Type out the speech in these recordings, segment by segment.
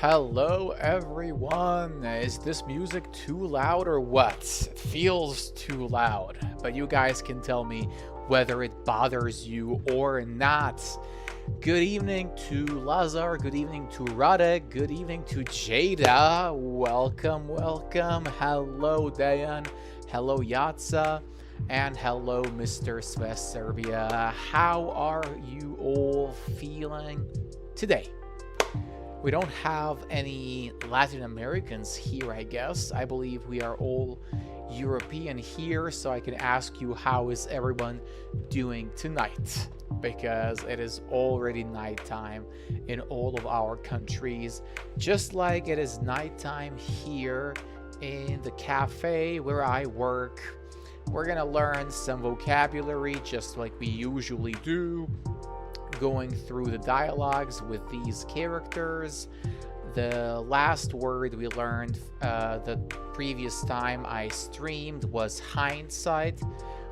Hello everyone! Is this music too loud or what? It feels too loud, but you guys can tell me whether it bothers you or not. Good evening to Lazar, good evening to Radek, good evening to Jada. Welcome. Hello Dayan, hello Yatsa, and hello Mr. Serbia. How are you all feeling today? We don't have any Latin Americans here, I guess. I believe we are all European here, so I can ask you how is everyone doing tonight? Because it is already nighttime in all of our countries, just like it is nighttime here in the cafe where I work. We're gonna learn some vocabulary just like we usually do, going through the dialogues with these characters. The last word we learned the previous time I streamed was hindsight,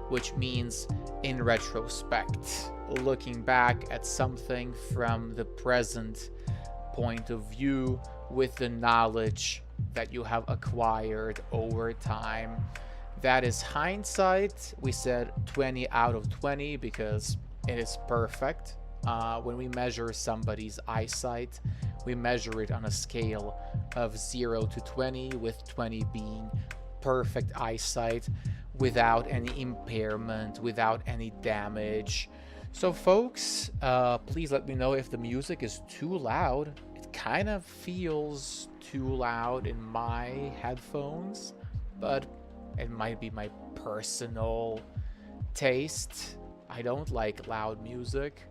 which means in retrospect, looking back at something from the present point of view with the knowledge that you have acquired over time. That is hindsight. We said 20 out of 20 because it is perfect. When we measure somebody's eyesight, we measure it on a scale of 0 to 20, with 20 being perfect eyesight without any impairment, without any damage. So folks, please let me know if the music is too loud. It kind of feels too loud in my headphones, but it might be my personal taste. I don't like loud music.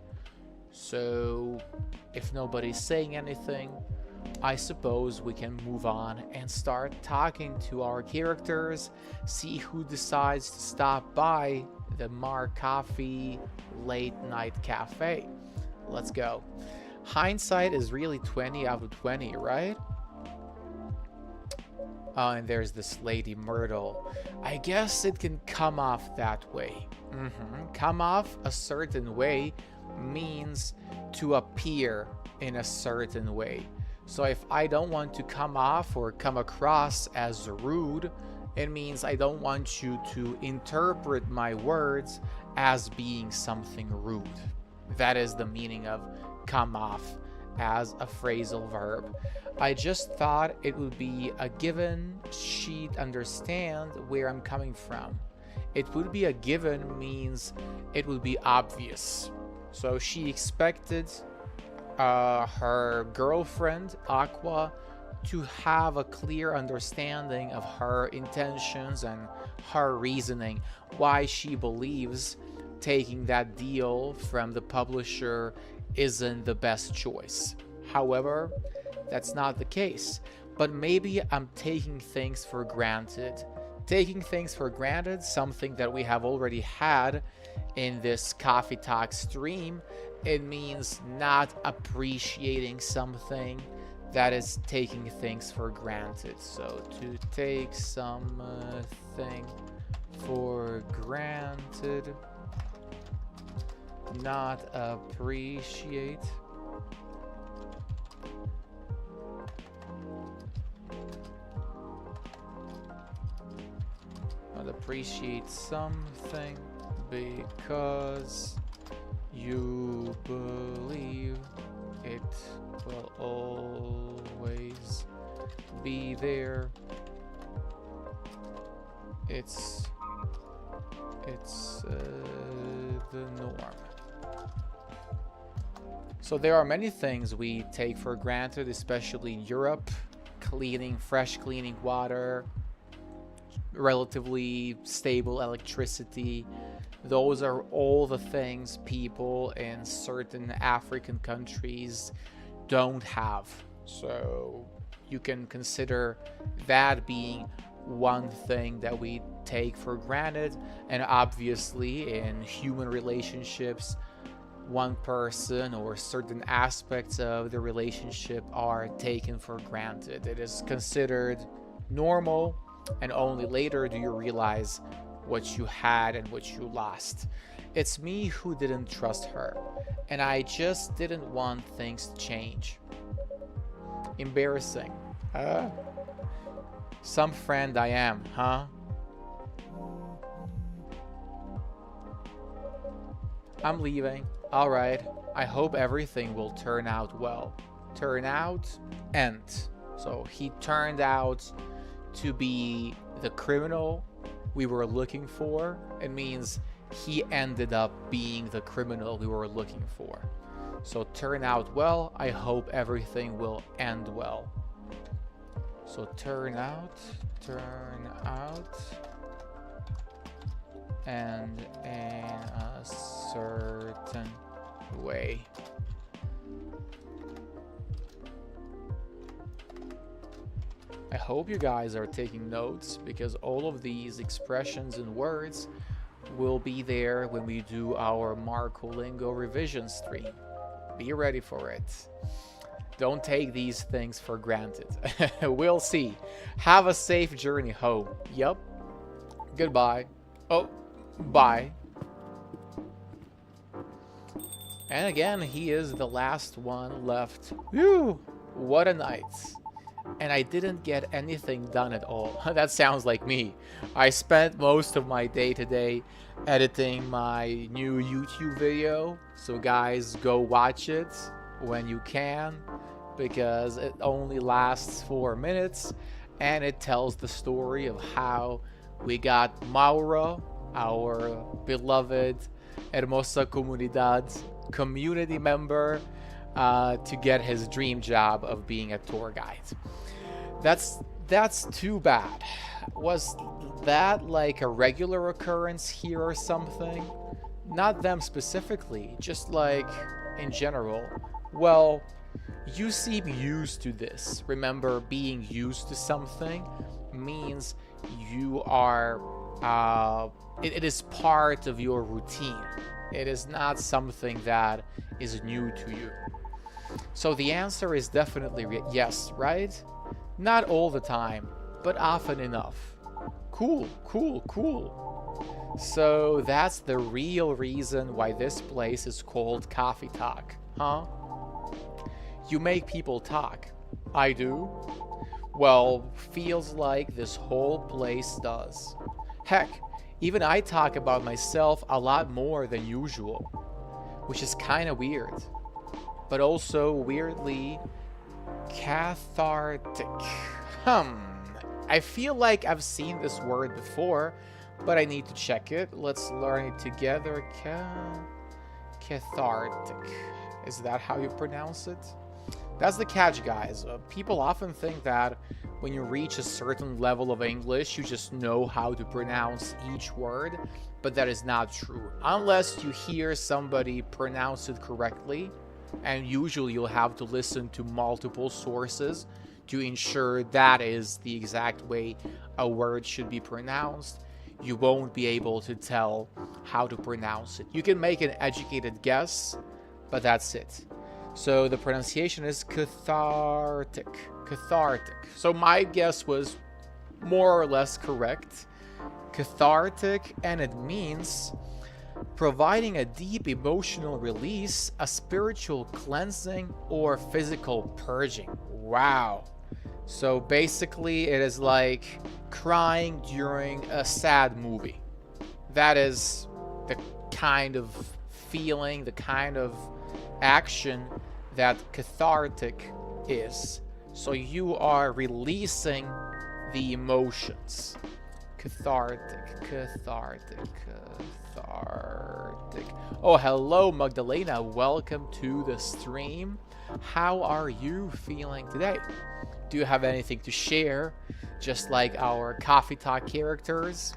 So, if nobody's saying anything, I suppose we can move on and start talking to our characters, see who decides to stop by the Mar Coffee Late Night Cafe. Let's go. Hindsight is really 20 out of 20, right? Oh, and there's this Lady Myrtle. I guess it can come off that way. Come off a certain way means to appear in a certain way. So if I don't want to come off or come across as rude, it means I don't want you to interpret my words as being something rude. That is the meaning of come off as a phrasal verb. I just thought it would be a given she'd understand where I'm coming from. It would be a given means it would be obvious. So she expected her girlfriend, Aqua, to have a clear understanding of her intentions and her reasoning, why she believes taking that deal from the publisher isn't the best choice. However, that's not the case. But maybe I'm taking things for granted. Taking things for granted, something that we have already had in this Coffee Talk stream, it means not appreciating something. That is taking things for granted. So to take something for granted, not appreciate. Not appreciate something because you believe it will always be there. It's the norm. So there are many things we take for granted, especially in Europe. Fresh cleaning water, relatively stable electricity. Those are all the things people in certain African countries don't have. So you can consider that being one thing that we take for granted. And obviously in human relationships, one person or certain aspects of the relationship are taken for granted. It is considered normal, and only later do you realize what you had and what you lost. It's me who didn't trust her, and I just didn't want things to change. Embarrassing. Some friend I am, huh? I'm leaving. Alright. I hope everything will turn out well. Turn out, end. So he turned out to be the criminal we were looking for. It means he ended up being the criminal we were looking for. So turn out well. I hope everything will end well. So turn out, and in a certain way. I hope you guys are taking notes, because all of these expressions and words will be there when we do our Marcolingo revision stream. Be ready for it. Don't take these things for granted. We'll see. Have a safe journey home. Yup. Goodbye. Oh, bye. And again, he is the last one left. Whew, what a night. And I didn't get anything done at all. That sounds like me. I spent most of my day today editing my new YouTube video. So guys, go watch it when you can, because it only lasts 4 minutes and it tells the story of how we got Mauro, our beloved Hermosa Comunidad community member, to get his dream job of being a tour guide. That's too bad. Was that like a regular occurrence here or something? Not them specifically, just like in general. Well, you seem used to this. Remember, being used to something means you are it is part of your routine. It is not something that is new to you. So the answer is definitely yes, right? Not all the time, but often enough. Cool, cool, cool. So that's the real reason why this place is called Coffee Talk, huh? You make people talk. I do? Well, feels like this whole place does. Heck, even I talk about myself a lot more than usual, which is kind of weird, but also weirdly cathartic. I feel like I've seen this word before, but I need to check it. Let's learn it together. Cathartic. Is that how you pronounce it? That's the catch, guys. People often think that when you reach a certain level of English, you just know how to pronounce each word, but that is not true. Unless you hear somebody pronounce it correctly, and usually you'll have to listen to multiple sources to ensure that is the exact way a word should be pronounced. You won't be able to tell how to pronounce it. You can make an educated guess, but that's it. So the pronunciation is cathartic. Cathartic. So my guess was more or less correct. Cathartic, and it means providing a deep emotional release, a spiritual cleansing, or physical purging. Wow. So basically it is like crying during a sad movie. That is the kind of feeling, the kind of action that cathartic is. So you are releasing the emotions. Cathartic, cathartic, cathartic. Oh, hello, Magdalena. Welcome to the stream. How are you feeling today? Do you have anything to share? Just like our Coffee Talk characters?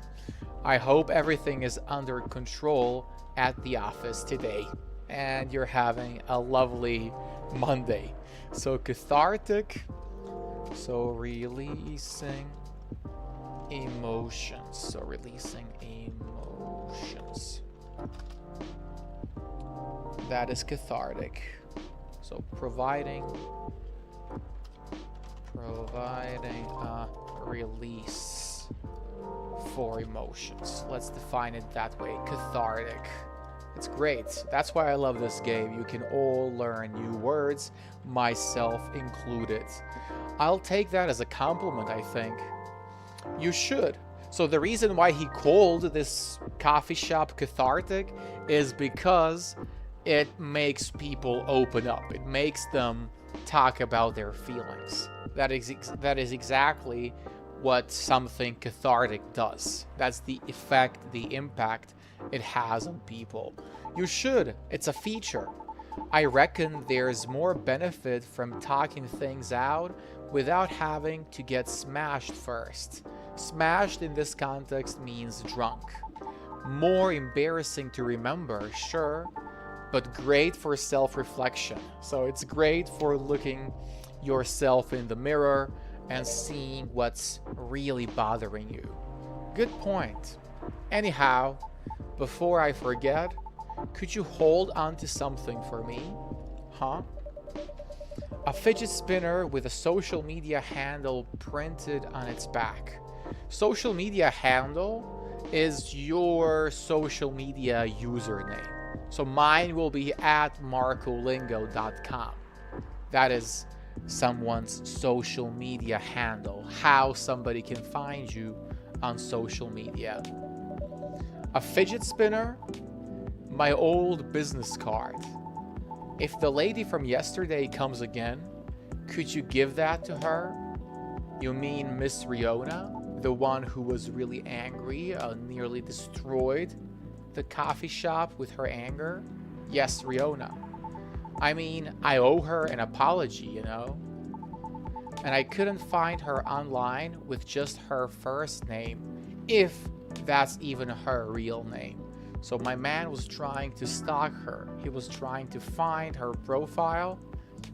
I hope everything is under control at the office today, and you're having a lovely Monday. So cathartic, so releasing emotions. So releasing emotions. That is cathartic. So providing a release for emotions. Let's define it that way. Cathartic. It's great. That's why I love this game. You can all learn new words, myself included. I'll take that as a compliment, I think. You should. So the reason why he called this coffee shop cathartic is because it makes people open up. It makes them talk about their feelings. That is exactly what something cathartic does. That's the effect, the impact it has on people. You should. It's a feature. I reckon there's more benefit from talking things out without having to get smashed first. Smashed in this context means drunk. More embarrassing to remember, sure, but great for self-reflection. So it's great for looking yourself in the mirror and seeing what's really bothering you. Good point. Anyhow, before I forget, could you hold on to something for me? Huh? A fidget spinner with a social media handle printed on its back. Social media handle is your social media username. So mine will be at marcolingo.com. That is someone's social media handle, how somebody can find you on social media. A fidget spinner, my old business card. If the lady from yesterday comes again, could you give that to her? You mean Miss Riona, the one who was really angry, nearly destroyed the coffee shop with her anger? Yes, Riona. I mean, I owe her an apology, you know? And I couldn't find her online with just her first name, if that's even her real name. So my man was trying to stalk her. He was trying to find her profile,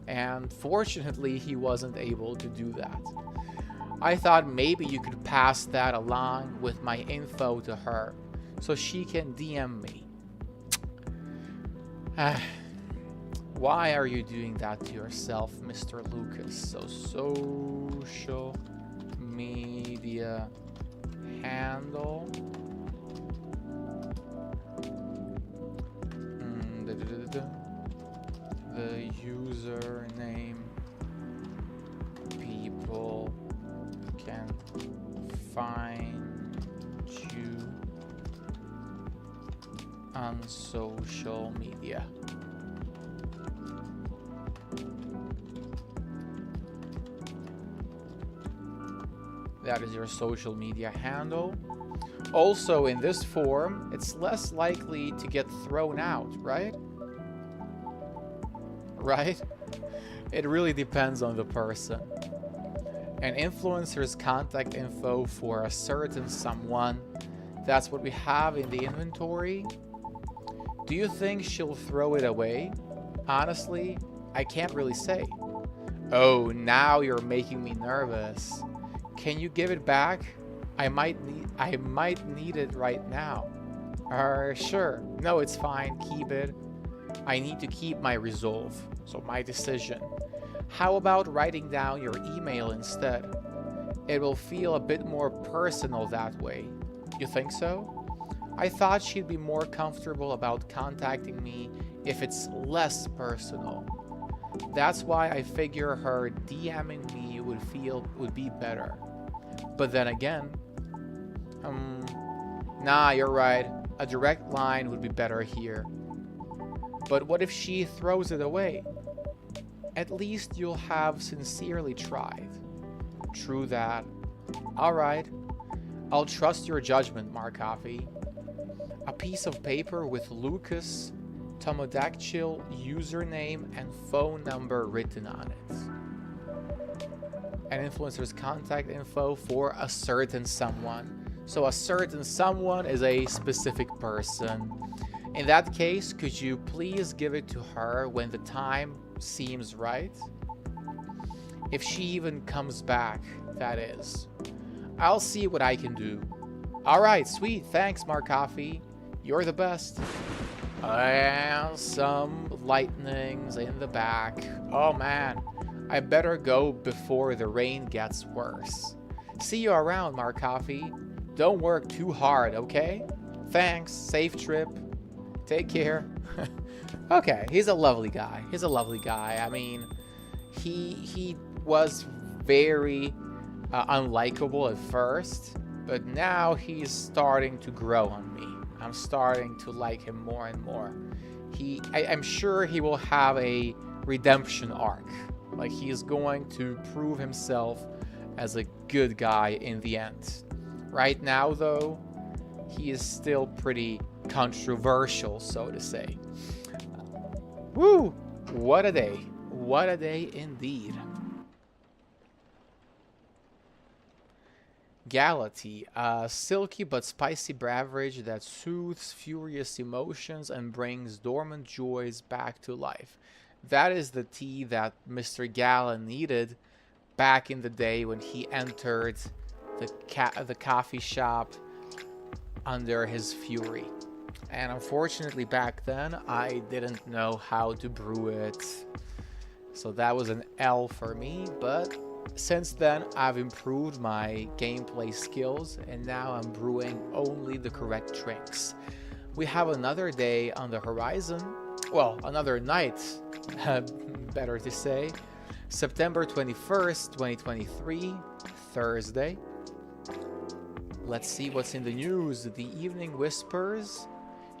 and fortunately he wasn't able to do that. I thought maybe you could pass that along with my info to her, so she can DM me. Why are you doing that to yourself, Mr. Lucas? So social media handle. The username people can find you on social media. That is your social media handle. Also, in this form, it's less likely to get thrown out, right? Right? It really depends on the person. An influencer's contact info for a certain someone, that's what we have in the inventory. Do you think she'll throw it away? Honestly, I can't really say. Oh, now you're making me nervous. Can you give it back? I might need it right now. Sure. No, it's fine. Keep it. I need to keep my resolve. So my decision. How about writing down your email instead? It will feel a bit more personal that way. You think so? I thought she'd be more comfortable about contacting me if it's less personal. That's why I figure her DMing me would be better. But then again, nah, you're right. A direct line would be better here. But what if she throws it away? At least you'll have sincerely tried. True that. Alright. I'll trust your judgment, Markoffy. A piece of paper with Lucas Tomodactyl username and phone number written on it. An influencer's contact info for a certain someone. So a certain someone is a specific person. In that case, could you please give it to her when the time seems right? If she even comes back, that is. I'll see what I can do. Alright, sweet. Thanks, Markoffy. You're the best. And some lightnings in the back. Oh man, I better go before the rain gets worse. See you around, Markoffy. Don't work too hard, okay? Thanks, safe trip. Take care. Okay, he's a lovely guy. He's a lovely guy. I mean, he was very unlikable at first, but now he's starting to grow on me. I'm starting to like him more and more. I'm sure he will have a redemption arc. Like, he's going to prove himself as a good guy in the end. Right now, though, he is still pretty controversial, so to say. Woo! What a day. What a day indeed. Gala tea, a silky but spicy beverage that soothes furious emotions and brings dormant joys back to life. That is the tea that Mr. Gala needed back in the day when he entered the coffee shop under his fury. And unfortunately back then I didn't know how to brew it. So that was an L for me, but since then I've improved my gameplay skills and now I'm brewing only the correct drinks. We have another day on the horizon. Well, another night, better to say. September 21st, 2023, Thursday. Let's see what's in the news. The Evening Whispers.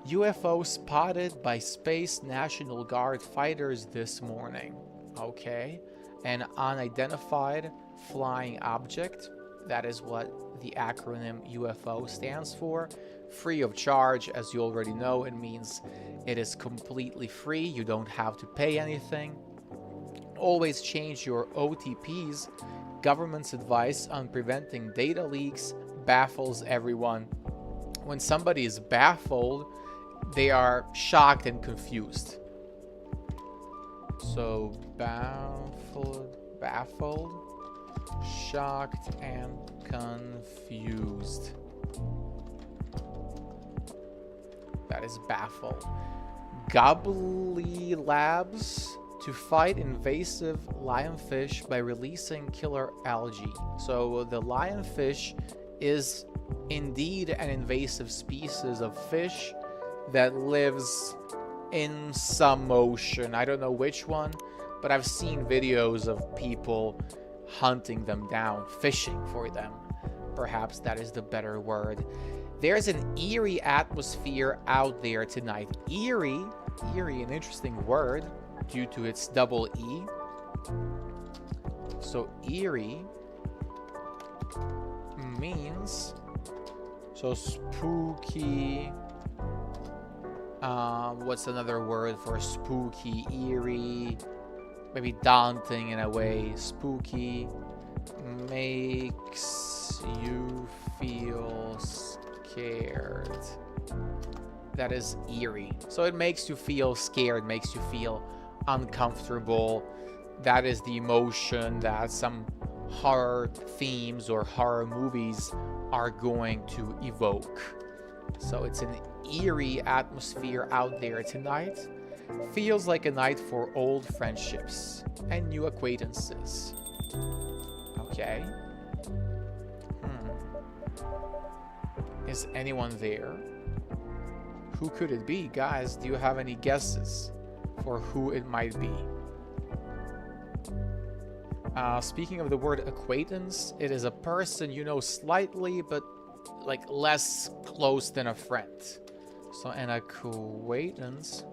UFO spotted by Space National Guard fighters this morning. Okay. An unidentified flying object. That is what the acronym UFO stands for. Free of charge, as you already know. It means it is completely free. You don't have to pay anything. Always change your OTPs. Government's advice on preventing data leaks baffles everyone. When somebody is baffled, they are shocked and confused. So baffled, shocked and confused. That is baffled. Gobbly Labs to fight invasive lionfish by releasing killer algae. So the lionfish is indeed an invasive species of fish that lives in some ocean. I don't know which one, but I've seen videos of people hunting them down, fishing for them. Perhaps that is the better word. There's an eerie atmosphere out there tonight. Eerie, an interesting word due to its double E. So eerie means so spooky. What's another word for spooky? Eerie, maybe daunting in a way. Spooky makes you feel scared. That is eerie. So it makes you feel scared, makes you feel uncomfortable. That is the emotion that some horror themes or horror movies are going to evoke. So it's an eerie atmosphere out there tonight. Feels like a night for old friendships and new acquaintances. Okay. Is anyone there? Who could it be? Guys, do you have any guesses for who it might be? Speaking of the word acquaintance, it is a person you know slightly, but like less close than a friend. So an acquaintance.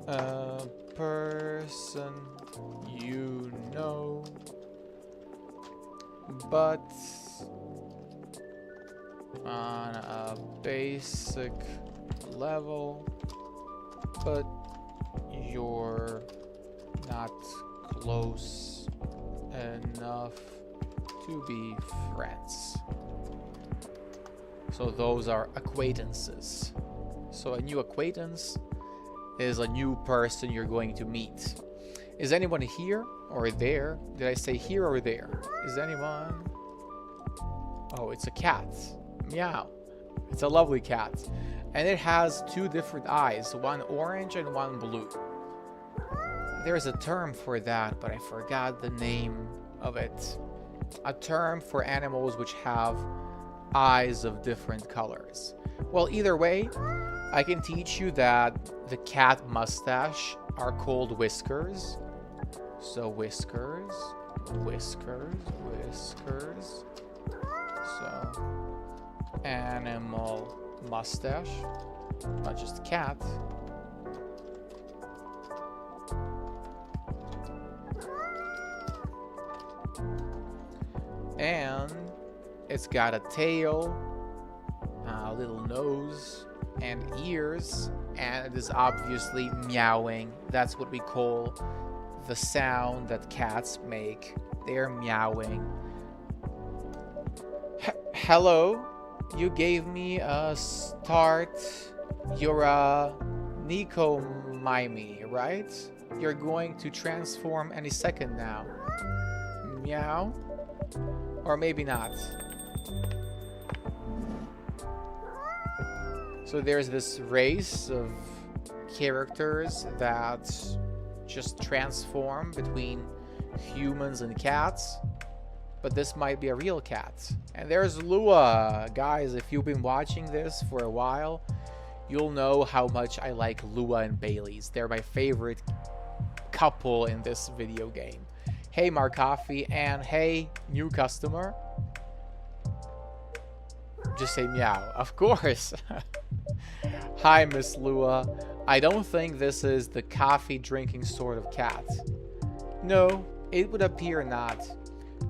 A person you know, but on a basic level, but you're not close enough to be friends. So those are acquaintances. So a new acquaintance is a new person you're going to meet. Is anyone here or there? Did I say here or there? Is anyone? Oh, it's a cat. Meow. It's a lovely cat. And it has two different eyes, one orange and one blue. There's a term for that, but I forgot the name of it. A term for animals which have eyes of different colors. Well, either way, I can teach you that the cat mustache are called whiskers. So whiskers, whiskers, whiskers. So animal mustache, not just cat. And it's got a tail, a little nose, and ears, and it is obviously meowing. That's what we call the sound that cats make. They're meowing. Hello, you gave me a start. You're a Nico Mimi, right? You're going to transform any second now. Meow. Or maybe not. So there's this race of characters that just transform between humans and cats. But this might be a real cat. And there's Lua. Guys, if you've been watching this for a while, you'll know how much I like Lua and Bailey's. They're my favorite couple in this video game. Hey Mark Coffee, and hey new customer. Just say meow, of course. Hi Miss Lua. I don't think this is the coffee drinking sort of cat. No, it would appear not.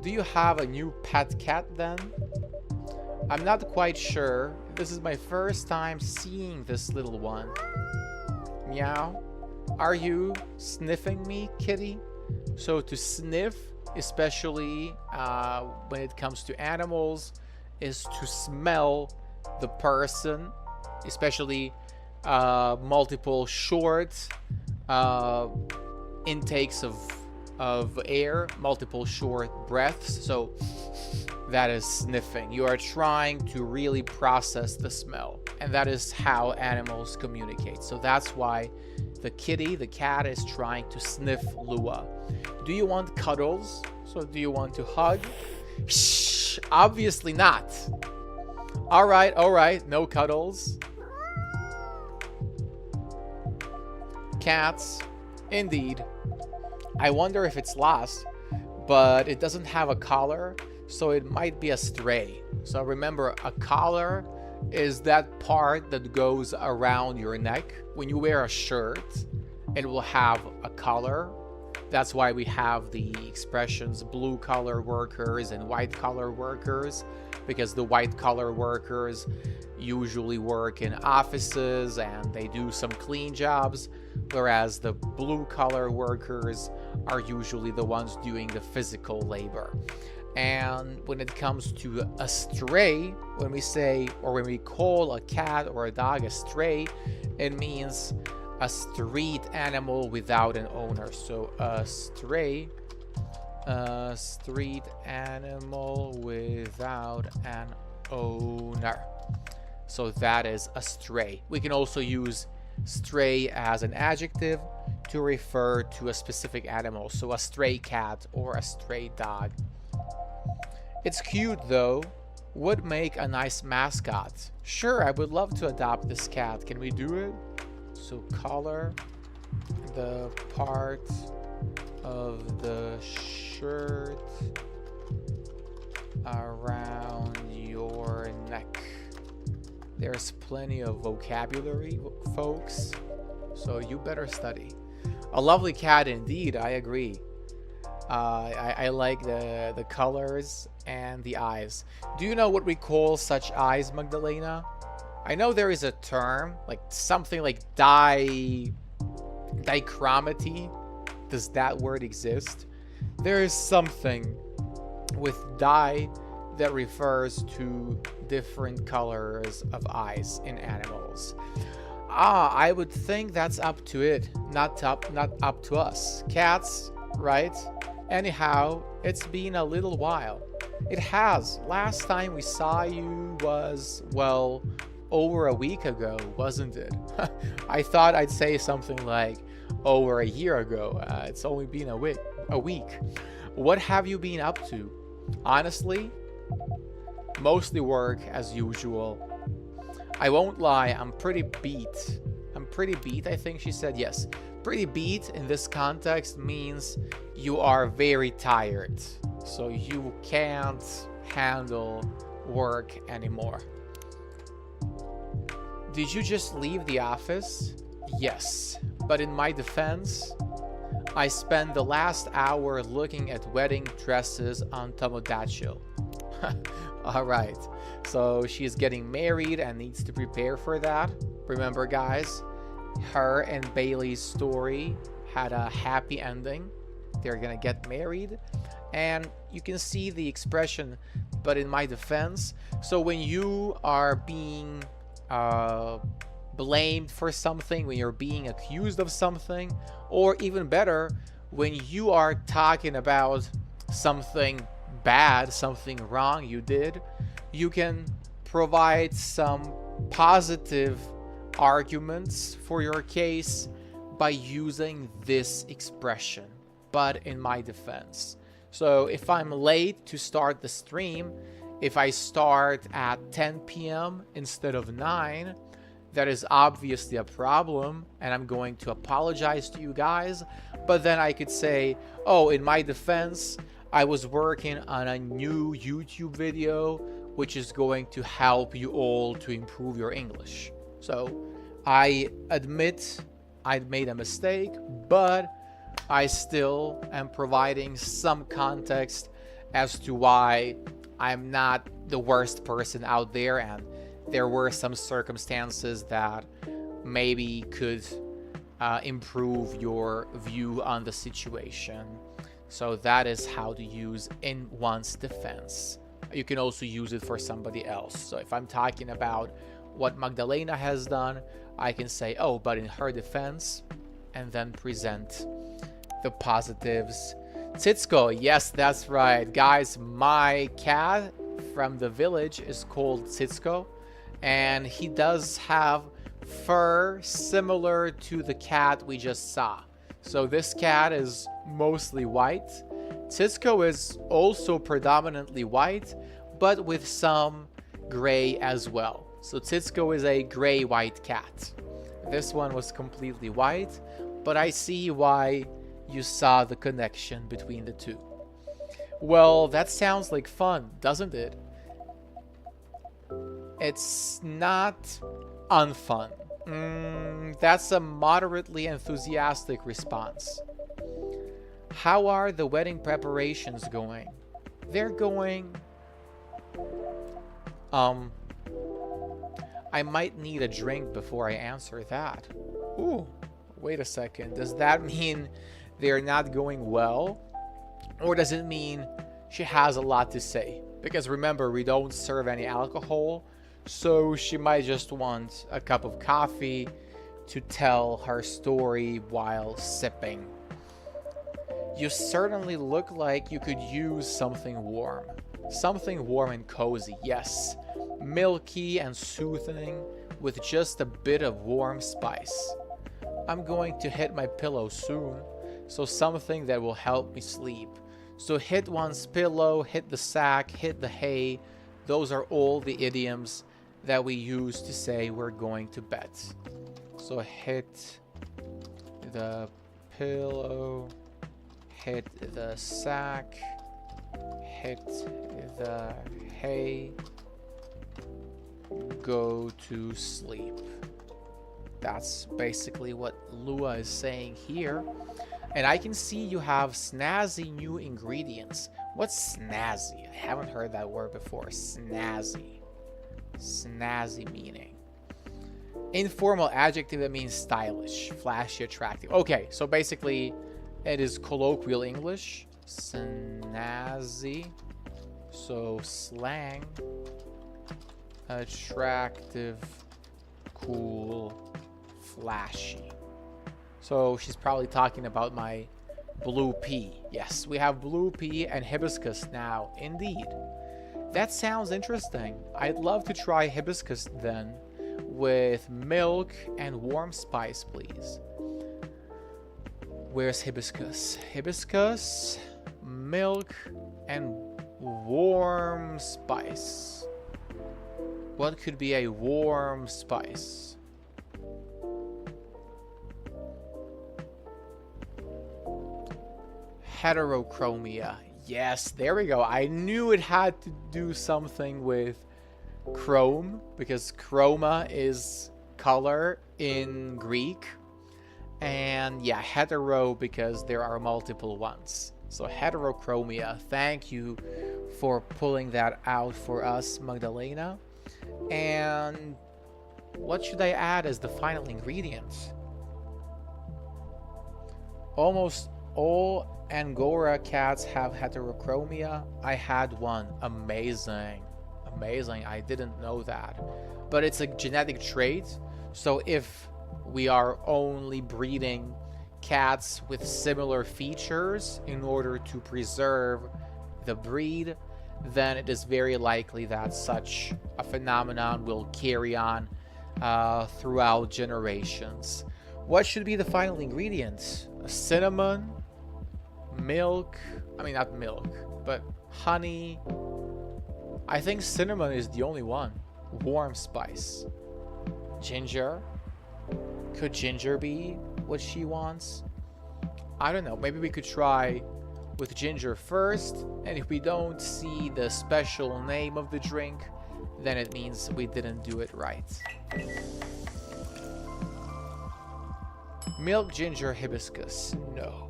Do you have a new pet cat then? I'm not quite sure. This is my first time seeing this little one. Meow. Are you sniffing me, kitty? So to sniff, especially when it comes to animals, is to smell the person, especially multiple short intakes of air, multiple short breaths. So that is sniffing. You are trying to really process the smell, and that is how animals communicate. So that's why the kitty, the cat, is trying to sniff Lua. Do you want cuddles? So do you want to hug? Shh, obviously not. All right, no cuddles. Cats, indeed. I wonder if it's lost, but it doesn't have a collar, so it might be a stray. So remember, a collar is that part that goes around your neck. When you wear a shirt, it will have a collar. That's why we have the expressions blue collar workers and white collar workers, because the white collar workers usually work in offices and they do some clean jobs, whereas the blue collar workers are usually the ones doing the physical labor. And when it comes to a stray, when we say, or when we call a cat or a dog a stray, it means a street animal without an owner. So a street animal without an owner. So that is a stray. We can also use stray as an adjective to refer to a specific animal. So a stray cat or a stray dog. It's cute though. Would make a nice mascot. Sure, I would love to adopt this cat. Can we do it? So collar the part of the shirt around your neck. There's plenty of vocabulary, folks, so you better study. A lovely cat indeed, I agree. I like the colors and the eyes. Do you know what we call such eyes, Magdalena? I know there is a term, like something like dichromaty. Does that word exist? There is something with dye that refers to different colors of eyes in animals. I would think that's up to it, not up to us. Cats, right? Anyhow, it's been a little while. It has. Last time we saw you was, well, over a week ago, wasn't it? I thought I'd say something like, over a year ago. It's only been a week. What have you been up to? Honestly, mostly work as usual. I won't lie, I'm pretty beat. I think she said. Yes. Pretty beat in this context means you are very tired. So you can't handle work anymore. Did you just leave the office? Yes. But in my defense, I spent the last hour looking at wedding dresses on Tomodachi. Alright, so she's getting married and needs to prepare for that. Remember guys, her and Bailey's story had a happy ending. They're gonna get married. And you can see the expression, but in my defense. So when you are being blamed for something, when you're being accused of something, or even better, when you are talking about something bad, something wrong you did, you can provide some positive arguments for your case by using this expression, but in my defense. So if I'm late to start the stream, if I start at 10 p.m. instead of 9, that is obviously a problem, and I'm going to apologize to you guys. But then I could say, oh, in my defense, I was working on a new YouTube video, which is going to help you all to improve your English. So I admit I made a mistake, but I still am providing some context as to why I'm not the worst person out there, and there were some circumstances that maybe could improve your view on the situation. So that is how to use in one's defense. You can also use it for somebody else. So if I'm talking about what Magdalena has done, I can say, oh, but in her defense, and then present the positives. Titsko, yes, that's right. Guys, my cat from the village is called Titsko, and he does have fur similar to the cat we just saw. So this cat is mostly white. Titsko is also predominantly white, but with some gray as well. So Titsko is a gray-white cat. This one was completely white, but I see why you saw the connection between the two. Well, that sounds like fun, doesn't it? It's not unfun. That's a moderately enthusiastic response. How are the wedding preparations going? They're going... I might need a drink before I answer that. Ooh, wait a second. Does that mean they're not going well? Or does it mean she has a lot to say? Because remember, we don't serve any alcohol, so she might just want a cup of coffee to tell her story while sipping. You certainly look like you could use something warm. Something warm and cozy, yes. Milky and soothing with just a bit of warm spice. I'm going to hit my pillow soon, so something that will help me sleep. So hit one's pillow, hit the sack, hit the hay. Those are all the idioms that we use to say we're going to bed. So hit the pillow, hit the sack, hit the hay, go to sleep. That's basically what Lua is saying here. And I can see you have snazzy new ingredients. What's snazzy? I haven't heard that word before. Snazzy. Snazzy meaning. Informal adjective that means stylish, flashy, attractive. Okay, so basically it is colloquial English. Snazzy. So slang. Attractive, cool, flashy. So she's probably talking about my blue pea. Yes, we have blue pea and hibiscus now. Indeed. That sounds interesting. I'd love to try hibiscus then with milk and warm spice, please. Where's hibiscus? Hibiscus, milk, and warm spice. What could be a warm spice? Heterochromia. Yes, there we go. I knew it had to do something with chrome, because chroma is color in Greek. And yeah, hetero because there are multiple ones. So heterochromia. Thank you for pulling that out for us, Magdalena. And what should I add as the final ingredient? Almost all Angora cats have heterochromia. I had one. Amazing. Amazing. I didn't know that. But it's a genetic trait. So if we are only breeding cats with similar features in order to preserve the breed, then it is very likely that such a phenomenon will carry on throughout generations. What should be the final ingredient? Cinnamon, milk, I mean not milk, but honey. I think cinnamon is the only one. Warm spice. Ginger. Could ginger be what she wants? I don't know. Maybe we could try with ginger first, and if we don't see the special name of the drink, then it means we didn't do it right. Milk, ginger, hibiscus. No.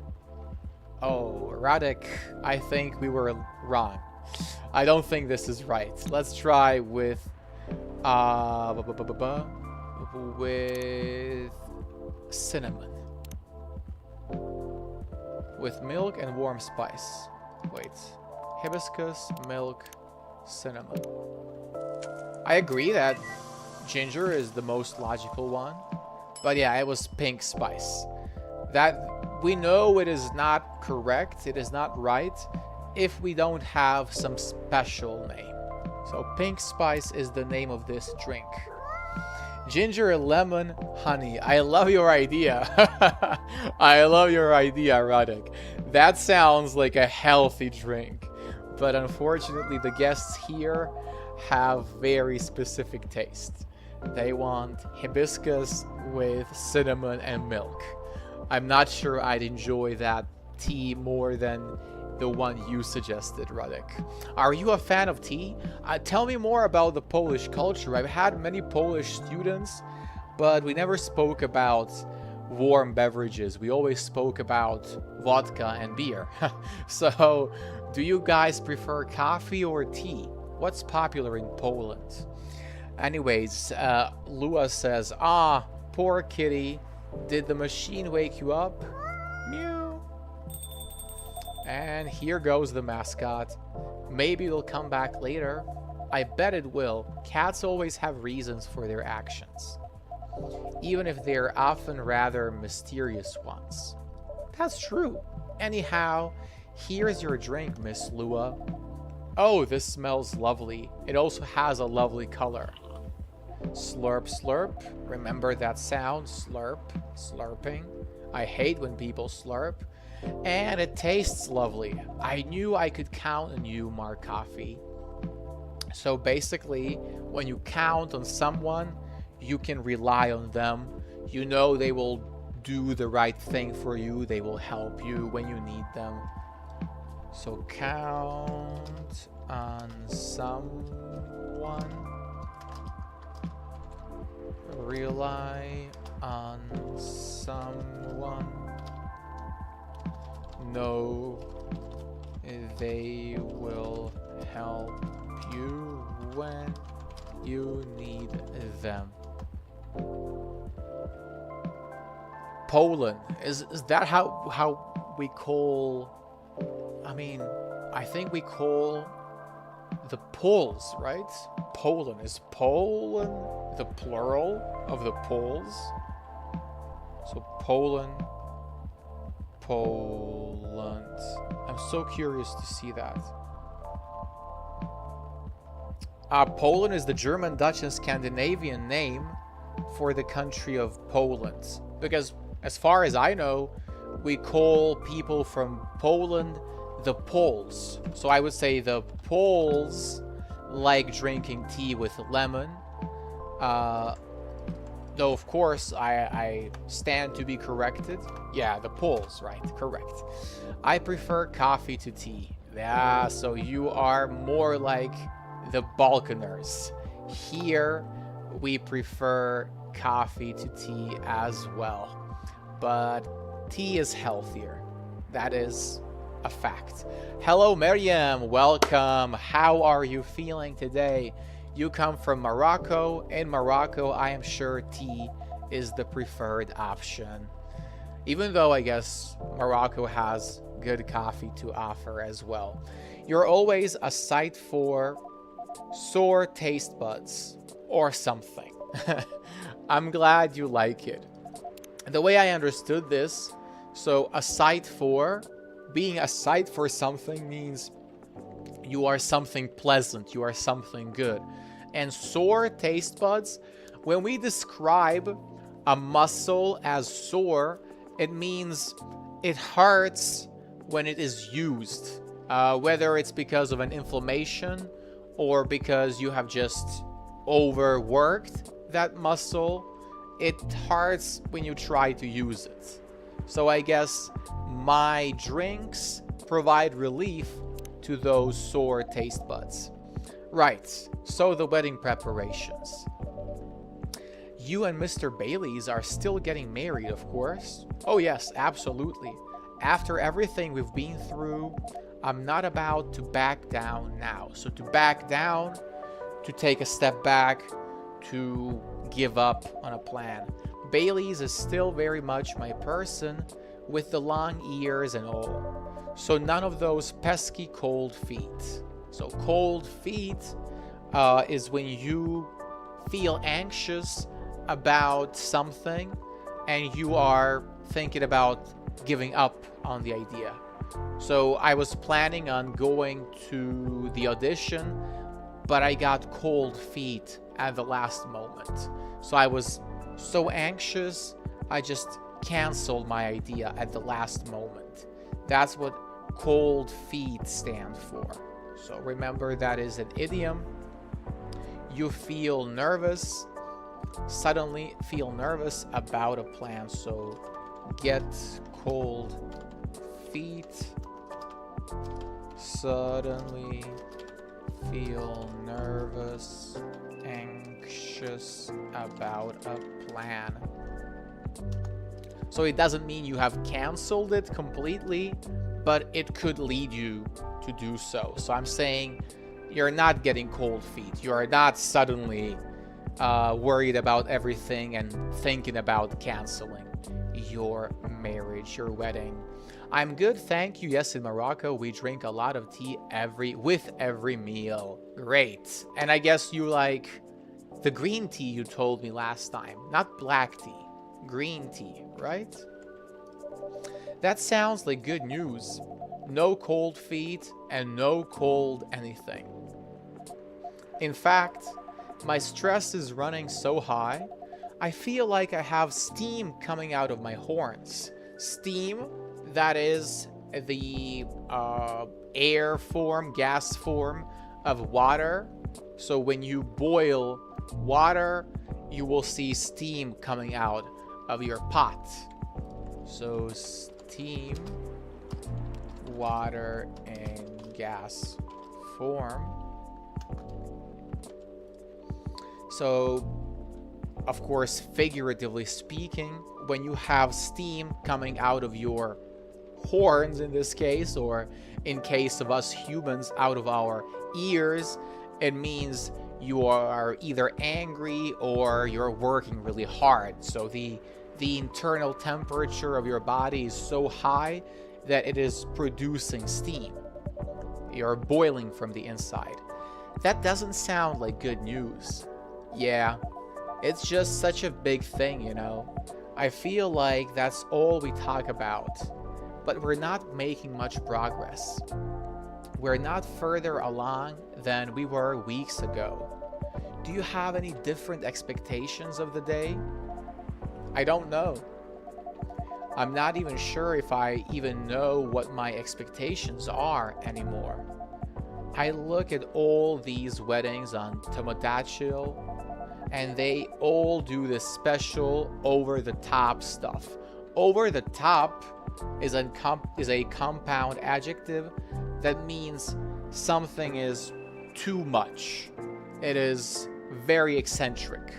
Oh, Radek, I think we were wrong. I don't think this is right. Let's try with with cinnamon. With milk and warm spice. Wait. Hibiscus, milk, cinnamon. I agree that ginger is the most logical one. But yeah, it was pink spice. That we know it is not correct, it is not right, if we don't have some special name. So pink spice is the name of this drink. Ginger, lemon, honey. I love your idea. I love your idea, Radek. That sounds like a healthy drink. But unfortunately, the guests here have very specific taste. They want hibiscus with cinnamon and milk. I'm not sure I'd enjoy that tea more than the one you suggested, Radek. Are you a fan of tea? Tell me more about the Polish culture. I've had many Polish students, but we never spoke about warm beverages. We always spoke about vodka and beer. So, do you guys prefer coffee or tea? What's popular in Poland? Anyways, Lua says, poor kitty. Did the machine wake you up? Mew. And here goes the mascot. Maybe it'll come back later. I bet it will. Cats always have reasons for their actions, even if they're often rather mysterious ones. That's true. Anyhow, here's your drink, Miss Lua. Oh, this smells lovely. It also has a lovely color. Slurp, slurp. Remember that sound? Slurp, slurping. I hate when people slurp. And it tastes lovely. I knew I could count on you, Mark Coffee. So basically, when you count on someone, you can rely on them. You know they will do the right thing for you. They will help you when you need them. So count on someone. Rely on someone. No, they will help you when you need them. Poland. Is that how we call... I mean, I think we call the Poles, right? Poland. Is Poland the plural of the Poles? So Poland. Poland. I'm so curious to see that. Poland is the German, Dutch, and Scandinavian name for the country of Poland. Because as far as I know, we call people from Poland the Poles. So I would say the Poles like drinking tea with lemon. Though, of course, I stand to be corrected. Yeah, the Poles, right? Correct. I prefer coffee to tea. Yeah, so you are more like the Balkaners. Here, we prefer coffee to tea as well. But tea is healthier. That is a fact. Hello, Miriam. Welcome. How are you feeling today? You come from Morocco. In Morocco, I am sure tea is the preferred option. Even though I guess Morocco has good coffee to offer as well. You're always a sight for sore taste buds or something. I'm glad you like it. The way I understood this, so a sight for, being a sight for something means you are something pleasant, you are something good. And sore taste buds, when we describe a muscle as sore, it means it hurts when it is used. Whether it's because of an inflammation or because you have just overworked that muscle, it hurts when you try to use it. So I guess my drinks provide relief to those sore taste buds. Right, so the wedding preparations. You and Mr. Bailey's are still getting married, of course. Oh yes, absolutely. After everything we've been through, I'm not about to back down now. So to back down, to take a step back, to give up on a plan. Bailey's is still very much my person with the long ears and all. So none of those pesky cold feet. So cold feet is when you feel anxious about something and you are thinking about giving up on the idea. So I was planning on going to the audition, but I got cold feet at the last moment. So I was so anxious, I just canceled my idea at the last moment. That's what cold feet stand for. So remember, that is an idiom. You feel nervous, suddenly feel nervous about a plan. So get cold feet, suddenly feel nervous, anxious about a plan. So it doesn't mean you have canceled it completely, but it could lead you to do so. So I'm saying you're not getting cold feet. You are not suddenly worried about everything and thinking about canceling your marriage, your wedding. I'm good, thank you. Yes, in Morocco, we drink a lot of tea with every meal. Great. And I guess you like the green tea you told me last time, not black tea, green tea, right? That sounds like good news. No cold feet and no cold anything. In fact, my stress is running so high, I feel like I have steam coming out of my horns. Steam, that is the air form, gas form of water. So when you boil water, you will see steam coming out of your pot. So steam, water, and gas form. So, of course, figuratively speaking, when you have steam coming out of your horns in this case, or in case of us humans, out of our ears, it means you are either angry or you're working really hard. So the internal temperature of your body is so high that it is producing steam. You're boiling from the inside. That doesn't sound like good news. Yeah, it's just such a big thing, you know. I feel like that's all we talk about, but we're not making much progress. We're not further along than we were weeks ago. Do you have any different expectations of the day? I don't know. I'm not even sure if I even know what my expectations are anymore. I look at all these weddings on Tomodachi, and they all do this special over-the-top stuff. Over the top is a compound adjective that means something is too much. It is very eccentric.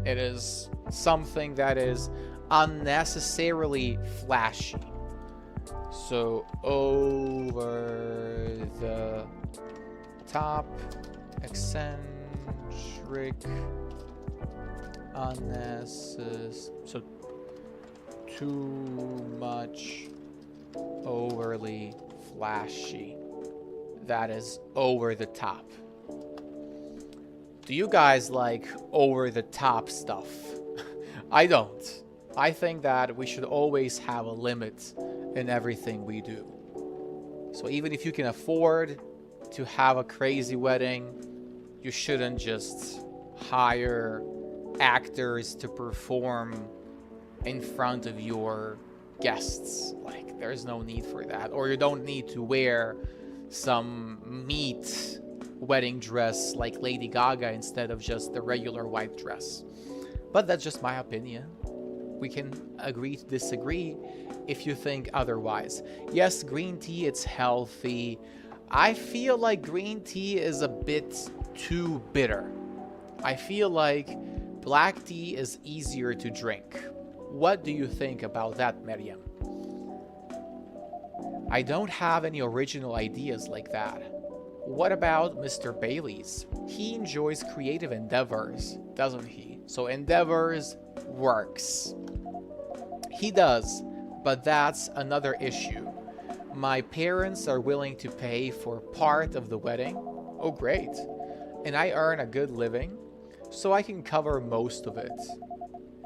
It is something that is unnecessarily flashy. So over the top, eccentric, unnecessary, so too much, overly flashy. That is over the top. Do you guys like over the top stuff? I don't. I think that we should always have a limit in everything we do. So even if you can afford to have a crazy wedding, you shouldn't just hire actors to perform in front of your guests. Like, there's no need for that. Or you don't need to wear some meat wedding dress like Lady Gaga instead of just the regular white dress. But that's just my opinion. We can agree to disagree if you think otherwise. Yes, green tea, it's healthy. I feel like green tea is a bit too bitter. I feel like black tea is easier to drink. What do you think about that, Miriam? I don't have any original ideas like that. What about Mr. Bailey's? He enjoys creative endeavors, doesn't he? So endeavors works. He does, but that's another issue. My parents are willing to pay for part of the wedding. Oh, great. And I earn a good living, so I can cover most of it.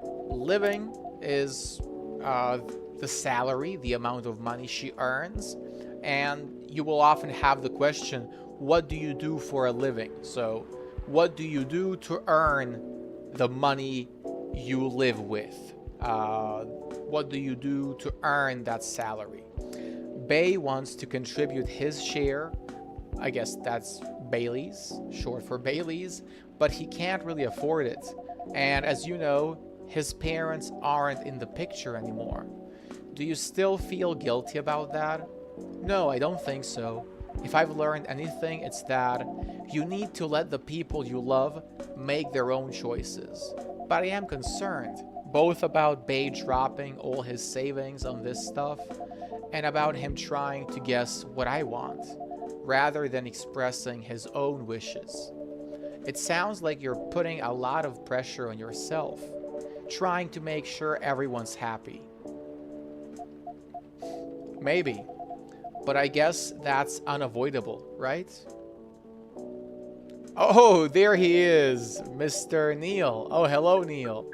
Living is the salary, the amount of money she earns, and you will often have the question, what do you do for a living? So what do you do to earn the money you live with? What do you do to earn that salary? Bay wants to contribute his share. I guess that's Bailey's, short for Bailey's, but he can't really afford it. And as you know, his parents aren't in the picture anymore. Do you still feel guilty about that? No, I don't think so. If I've learned anything, it's that you need to let the people you love make their own choices. But I am concerned, both about Bay dropping all his savings on this stuff, and about him trying to guess what I want, rather than expressing his own wishes. It sounds like you're putting a lot of pressure on yourself, trying to make sure everyone's happy. Maybe, but I guess that's unavoidable, right? Oh, there he is, Mr. Neil. Oh, hello, Neil.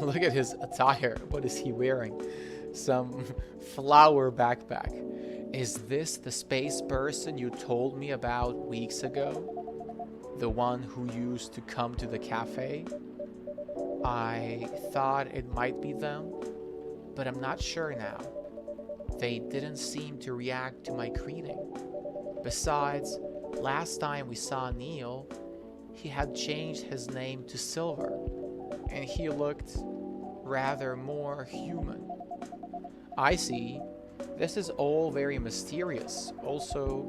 Look at his attire. What is he wearing? Some flower backpack. Is this the space person you told me about weeks ago? The one who used to come to the cafe? I thought it might be them, but I'm not sure now. They didn't seem to react to my greeting. Besides, last time we saw Neil, he had changed his name to Silver, and he looked rather more human. I see. This is all very mysterious. Also,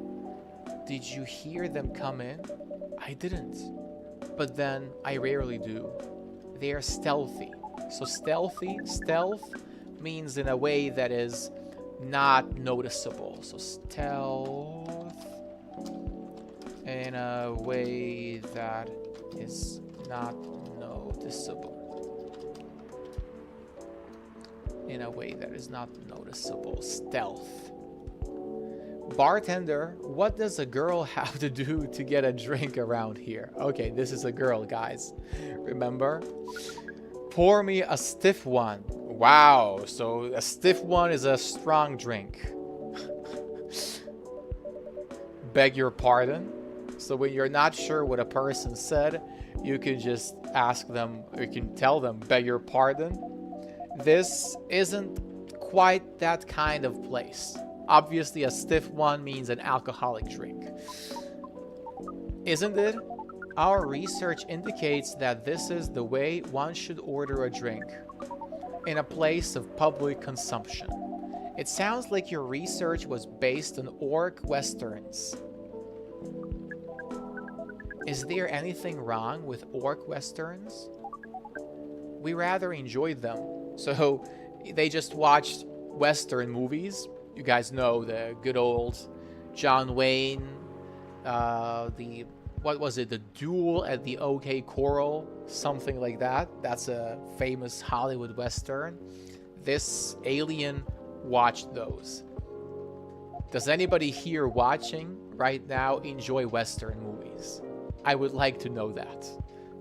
did you hear them come in? I didn't. But then I rarely do. They are stealthy. So stealth means in a way that is not noticeable. So stealth in a way that is not noticeable. In a way that is not noticeable. Stealth. Bartender, what does a girl have to do to get a drink around here? Okay, this is a girl, guys. Remember? Pour me a stiff one. Wow, so a stiff one is a strong drink. Beg your pardon? So when you're not sure what a person said, You can just ask them, or you can tell them, beg your pardon. This isn't quite that kind of place. Obviously, a stiff one means an alcoholic drink. Isn't it? Our research indicates that this is the way one should order a drink in a place of public consumption. It sounds like your research was based on orc westerns. Is there anything wrong with orc westerns? We rather enjoyed them. So they just watched western movies. You guys know the good old John Wayne, what was it, the Duel at the OK Corral, something like that. That's a famous Hollywood western. This alien watched those. Does anybody here watching right now enjoy western movies? I would like to know that.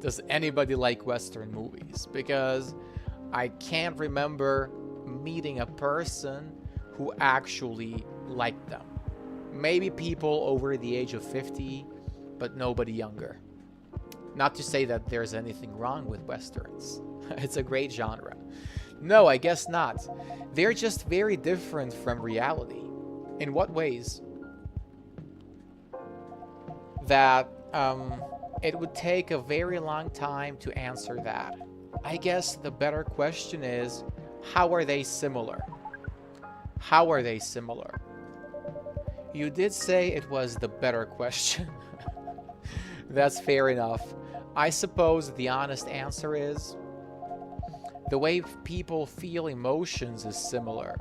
Does anybody like western movies? Because I can't remember meeting a person who actually liked them. Maybe people over the age of 50, but nobody younger. Not to say that there's anything wrong with westerns. It's a great genre. No, I guess not. They're just very different from reality. In what ways? That it would take a very long time to answer that. I guess the better question is, how are they similar? How are they similar? You did say it was the better question. That's fair enough. I suppose the honest answer is, the way people feel emotions is similar.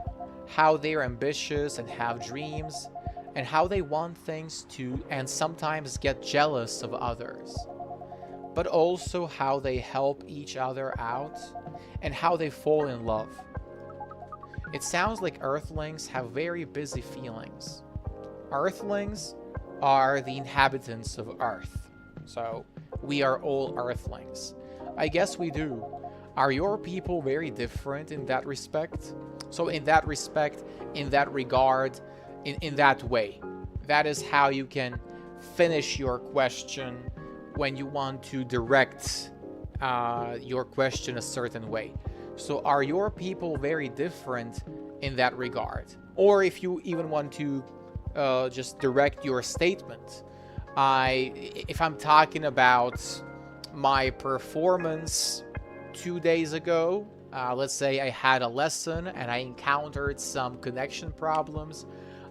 How they're ambitious and have dreams, and how they want things to and sometimes get jealous of others. But also how they help each other out, and how they fall in love. It sounds like Earthlings have very busy feelings. Earthlings are the inhabitants of Earth. So, we are all Earthlings. I guess we do. Are your people very different in that respect? So in that respect, in that regard, in that way. That is how you can finish your question when you want to direct your question a certain way. So are your people very different in that regard? Or if you even want to just direct your statement. If I'm talking about my performance 2 days ago, let's say I had a lesson and I encountered some connection problems,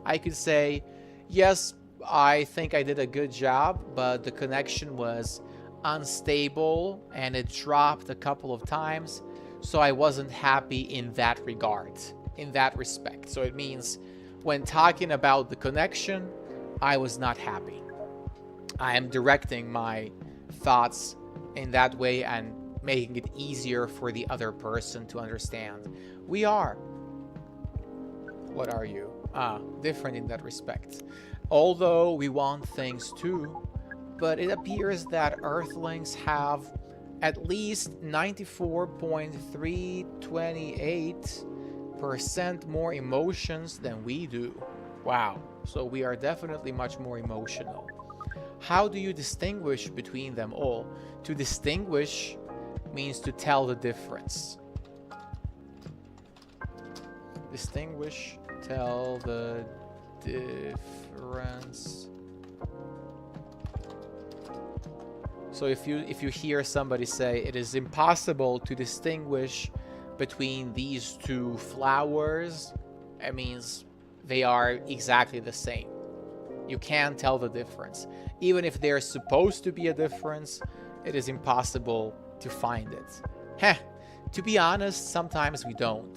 I could say, yes, I think I did a good job, but the connection was unstable and it dropped a couple of times, so I wasn't happy in that regard, in that respect. So it means when talking about the connection, I was not happy. I am directing my thoughts in that way and making it easier for the other person to understand. We are. What are you? Different in that respect. Although we want things too, but it appears that Earthlings have at least 94.328% more emotions than we do. Wow. So we are definitely much more emotional. How do you distinguish between them all? To distinguish means to tell the difference. Distinguish, tell the difference. So if you hear somebody say it is impossible to distinguish between these two flowers, it means they are exactly the same. You can't tell the difference. Even if there's supposed to be a difference, it is impossible to find it. To be honest, sometimes we don't.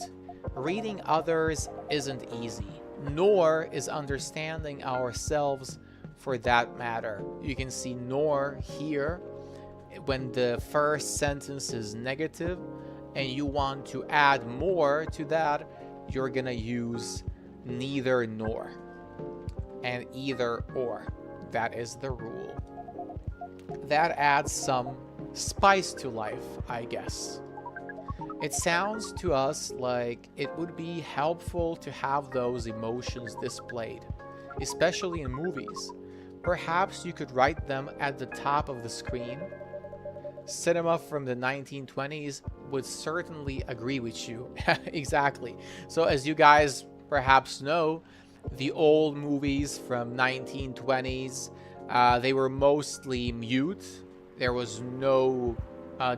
Reading others isn't easy, nor is understanding ourselves for that matter. You can see nor here when the first sentence is negative and you want to add more to that, you're gonna use neither nor and either or. That is the rule. That adds some spice to life, I guess. It sounds to us like it would be helpful to have those emotions displayed, especially in movies. Perhaps you could write them at the top of the screen. Cinema from the 1920s would certainly agree with you. Exactly. So as you guys perhaps know, the old movies from 1920s, they were mostly mute. There was no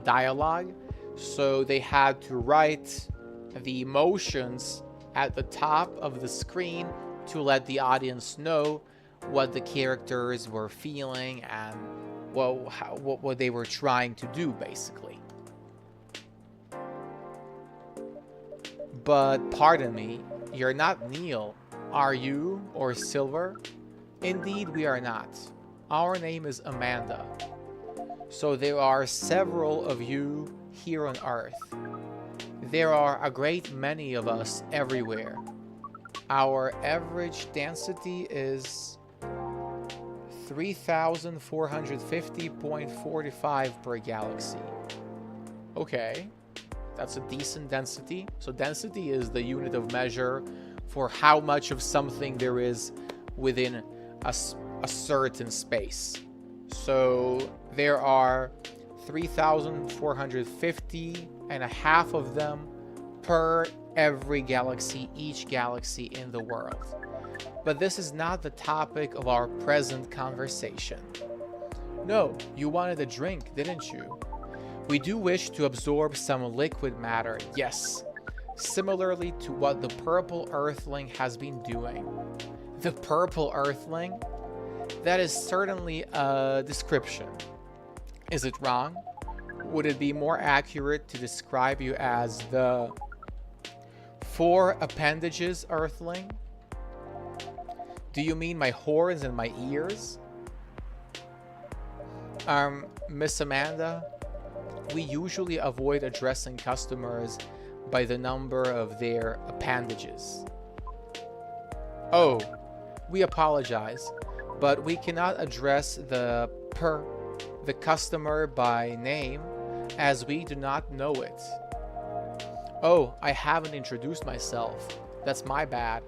dialogue, so they had to write the emotions at the top of the screen to let the audience know what the characters were feeling and what they were trying to do, basically. But pardon me, you're not Neil, are you? Or Silver? Indeed, we are not. Our name is Amanda. So there are several of you here on Earth. There are a great many of us everywhere. Our average density is 3,450.45 per galaxy. Okay, that's a decent density. So density is the unit of measure for how much of something there is within a certain space. So there are 3,450 and a half of them per every galaxy, each galaxy in the world. But this is not the topic of our present conversation. No, you wanted a drink, didn't you? We do wish to absorb some liquid matter, yes, similarly to what the purple earthling has been doing. The purple earthling? That is certainly a description. Is it wrong? Would it be more accurate to describe you as the four appendages earthling? Do you mean my horns and my ears? Miss Amanda, we usually avoid addressing customers by the number of their appendages. Oh, we apologize, but we cannot address the customer by name as we do not know it. Oh, I haven't introduced myself. That's my bad.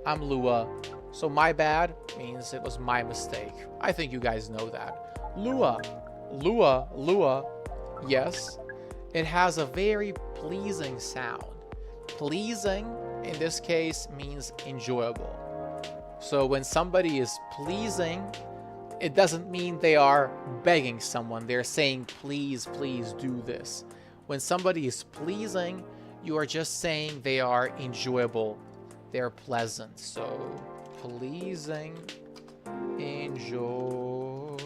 I'm Lua. So my bad means it was my mistake. I think you guys know that. Lua. Yes, it has a very pleasing sound. Pleasing, in this case, means enjoyable. So when somebody is pleasing, it doesn't mean they are begging someone. They're saying, please, please do this. When somebody is pleasing, you are just saying they are enjoyable. They're pleasant. So pleasing, enjoyable.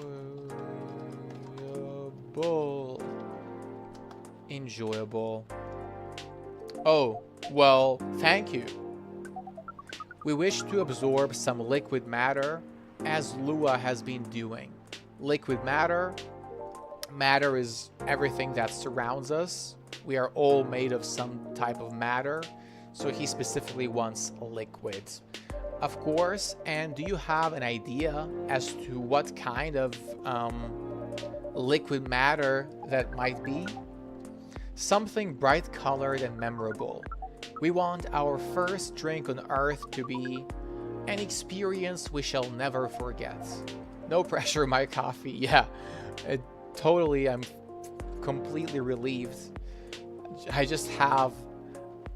Oh, well, thank you. We wish to absorb some liquid matter, as Lua has been doing. Liquid matter. Matter is everything that surrounds us. We are all made of some type of matter, so he specifically wants liquid. Of course, and do you have an idea as to what kind of liquid matter that might be? Something bright colored and memorable. We want our first drink on Earth to be an experience we shall never forget. No pressure, my coffee. Yeah, I'm completely relieved. I just have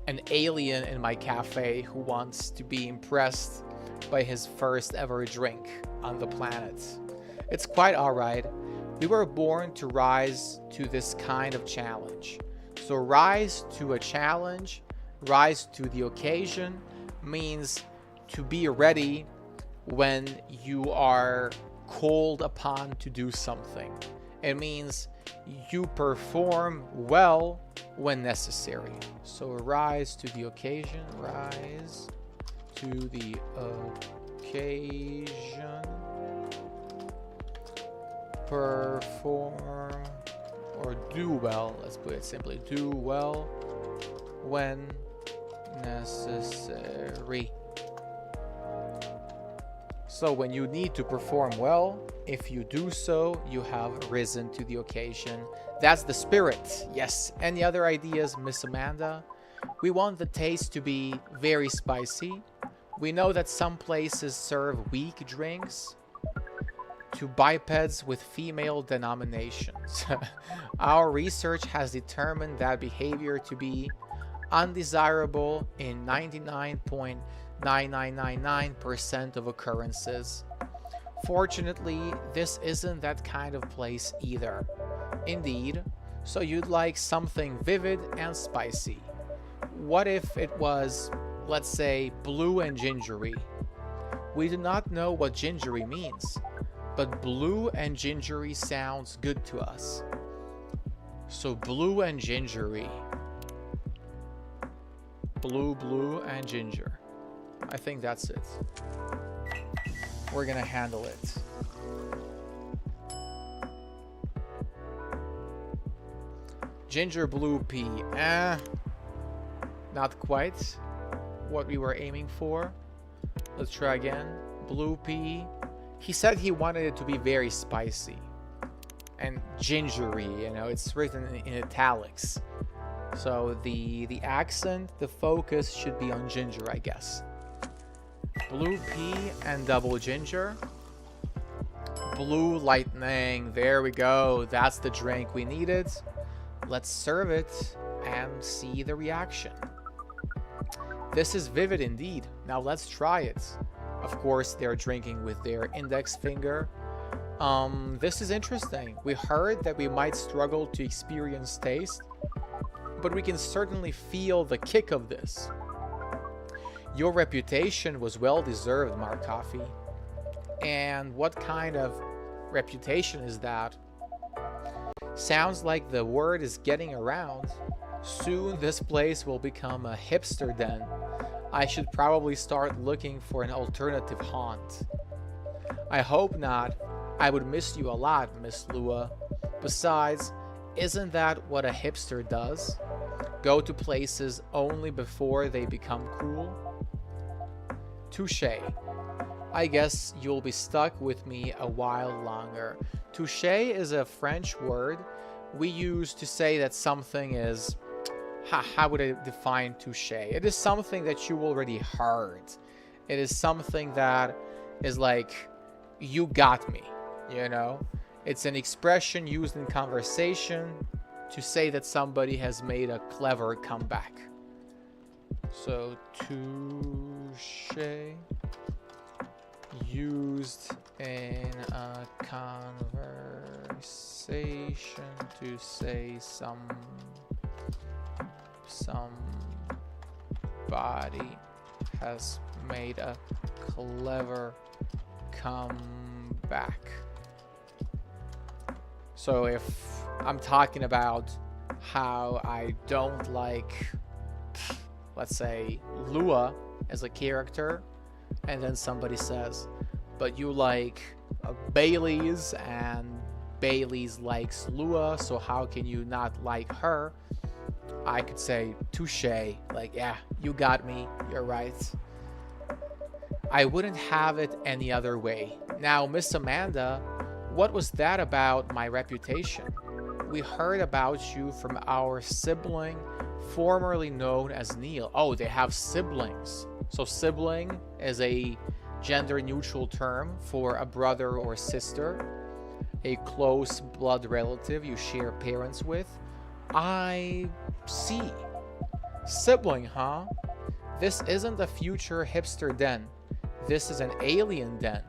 an alien in my cafe who wants to be impressed by his first ever drink on the planet. It's quite alright. We were born to rise to this kind of challenge. So rise to a challenge, rise to the occasion, means to be ready when you are called upon to do something. It means you perform well when necessary. So rise to the occasion, rise to the occasion, perform or do well, let's put it simply, do well when necessary. So when you need to perform well, if you do so, you have risen to the occasion. That's the spirit. Yes. Any other ideas, Miss Amanda? We want the taste to be very spicy. We know that some places serve weak drinks to bipeds with female denominations. Our research has determined that behavior to be undesirable in 99.9999% of occurrences. Fortunately, this isn't that kind of place either. Indeed, so you'd like something vivid and spicy. What if it was, let's say, blue and gingery? We do not know what gingery means, but blue and gingery sounds good to us. So blue and gingery. Blue and ginger. I think that's it. We're gonna handle it. Ginger blue pea. Not quite what we were aiming for. Let's try again. Blue pea. He said he wanted it to be very spicy and gingery, you know, it's written in italics. So the accent, the focus should be on ginger, I guess. Blue pea and double ginger. Blue lightning. There we go. That's the drink we needed. Let's serve it and see the reaction. This is vivid indeed. Now let's try it. Of course, they're drinking with their index finger. This is interesting. We heard that we might struggle to experience taste, but we can certainly feel the kick of this. Your reputation was well deserved, Mark Coffee. And what kind of reputation is that? Sounds like the word is getting around. Soon this place will become a hipster den. I should probably start looking for an alternative haunt. I hope not. I would miss you a lot, Miss Lua. Besides, isn't that what a hipster does? Go to places only before they become cool? Touché. I guess you'll be stuck with me a while longer. Touché is a French word we use to say that something is... How would I define touché? It is something that you already heard. It is something that is like, you got me, you know? It's an expression used in conversation to say that somebody has made a clever comeback. So, touché, used in a conversation to say somebody has made a clever comeback. So if I'm talking about how I don't like, let's say, Lua as a character, and then somebody says, but you like Bailey's, and Bailey's likes Lua, so how can you not like her? I could say touché, like, yeah, you got me, you're right. I wouldn't have it any other way. Now, Miss Amanda, what was that about my reputation? We heard about you from our sibling, formerly known as Neil. Oh, they have siblings. So sibling is a gender-neutral term for a brother or sister, a close blood relative you share parents with. I see. Sibling, huh? This isn't a future hipster den. This is an alien den.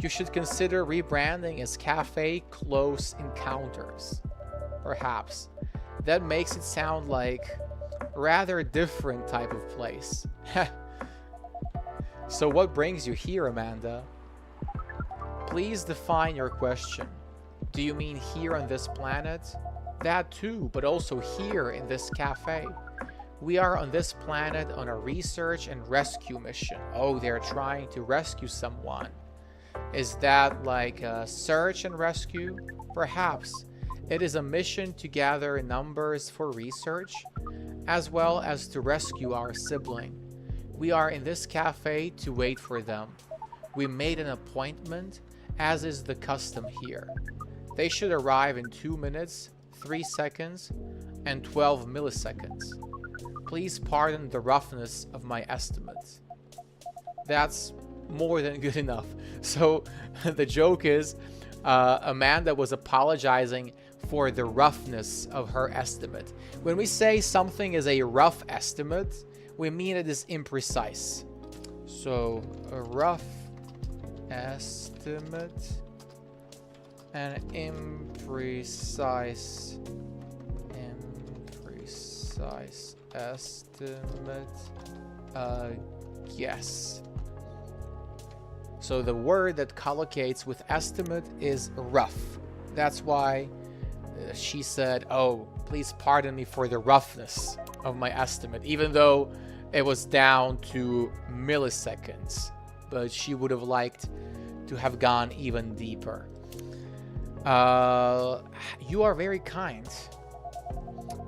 You should consider rebranding as Cafe Close Encounters. Perhaps. That makes it sound like a rather different type of place. So what brings you here, Amanda? Please define your question. Do you mean here on this planet? That too, but also here in this cafe. We are on this planet on a research and rescue mission. Oh, they're trying to rescue someone. Is that like a search and rescue? Perhaps. It is a mission to gather numbers for research, as well as to rescue our sibling. We are in this cafe to wait for them. We made an appointment, as is the custom here. They should arrive in 2 minutes, 3 seconds, and 12 milliseconds. Please pardon the roughness of my estimates. That's more than good enough. So the joke is Amanda was apologizing for the roughness of her estimate. When we say something is a rough estimate, we mean it is imprecise. So a rough estimate, an imprecise estimate, guess. So the word that collocates with estimate is rough. That's why she said, oh, please pardon me for the roughness of my estimate, even though it was down to milliseconds. But she would have liked to have gone even deeper. You are very kind.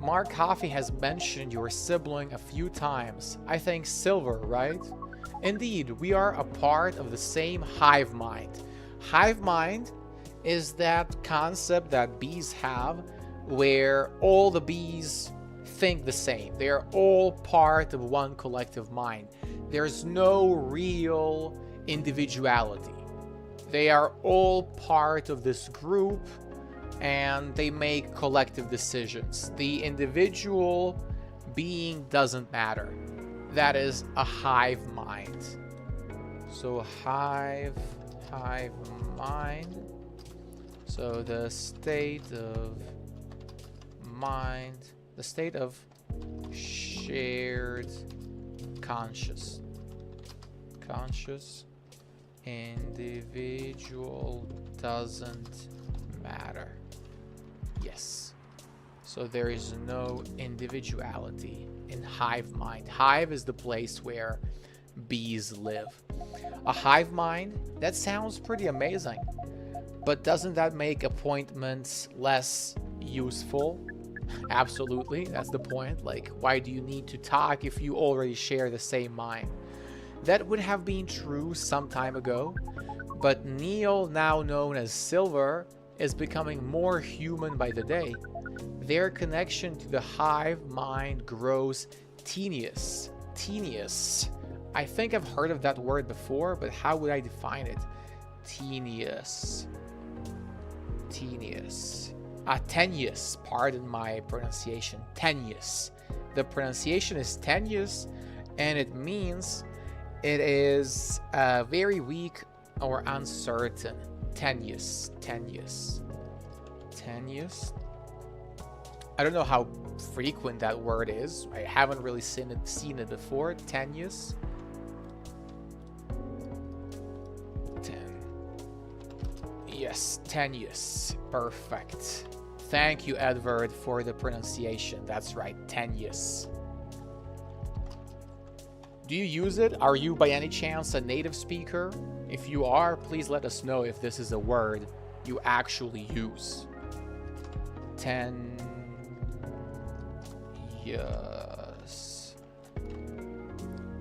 Mark Coffey has mentioned your sibling a few times. I think Silver, right? Indeed, we are a part of the same hive mind. Hive mind is that concept that bees have where all the bees think the same. They are all part of one collective mind. There's no real individuality. They are all part of this group and they make collective decisions. The individual being doesn't matter. That is a hive mind. So hive mind. So the state of mind, the state of shared conscious individual doesn't matter. Yes. So there is no individuality in hive mind. Hive is the place where bees live. A hive mind, that sounds pretty amazing. But doesn't that make appointments less useful? Absolutely, that's the point. Like, why do you need to talk if you already share the same mind? That would have been true some time ago, but Neil, now known as Silver, is becoming more human by the day. Their connection to the hive mind grows tenuous. I think I've heard of that word before, but how would I define it? Tenuous. Tenuous. Pardon my pronunciation. Tenuous. The pronunciation is tenuous, and it means it is very weak or uncertain. Tenuous. I don't know how frequent that word is. I haven't really seen it before. Tenuous. Yes, tenuous. Perfect. Thank you, Edward, for the pronunciation. That's right, tenuous. Do you use it? Are you by any chance a native speaker? If you are, please let us know if this is a word you actually use.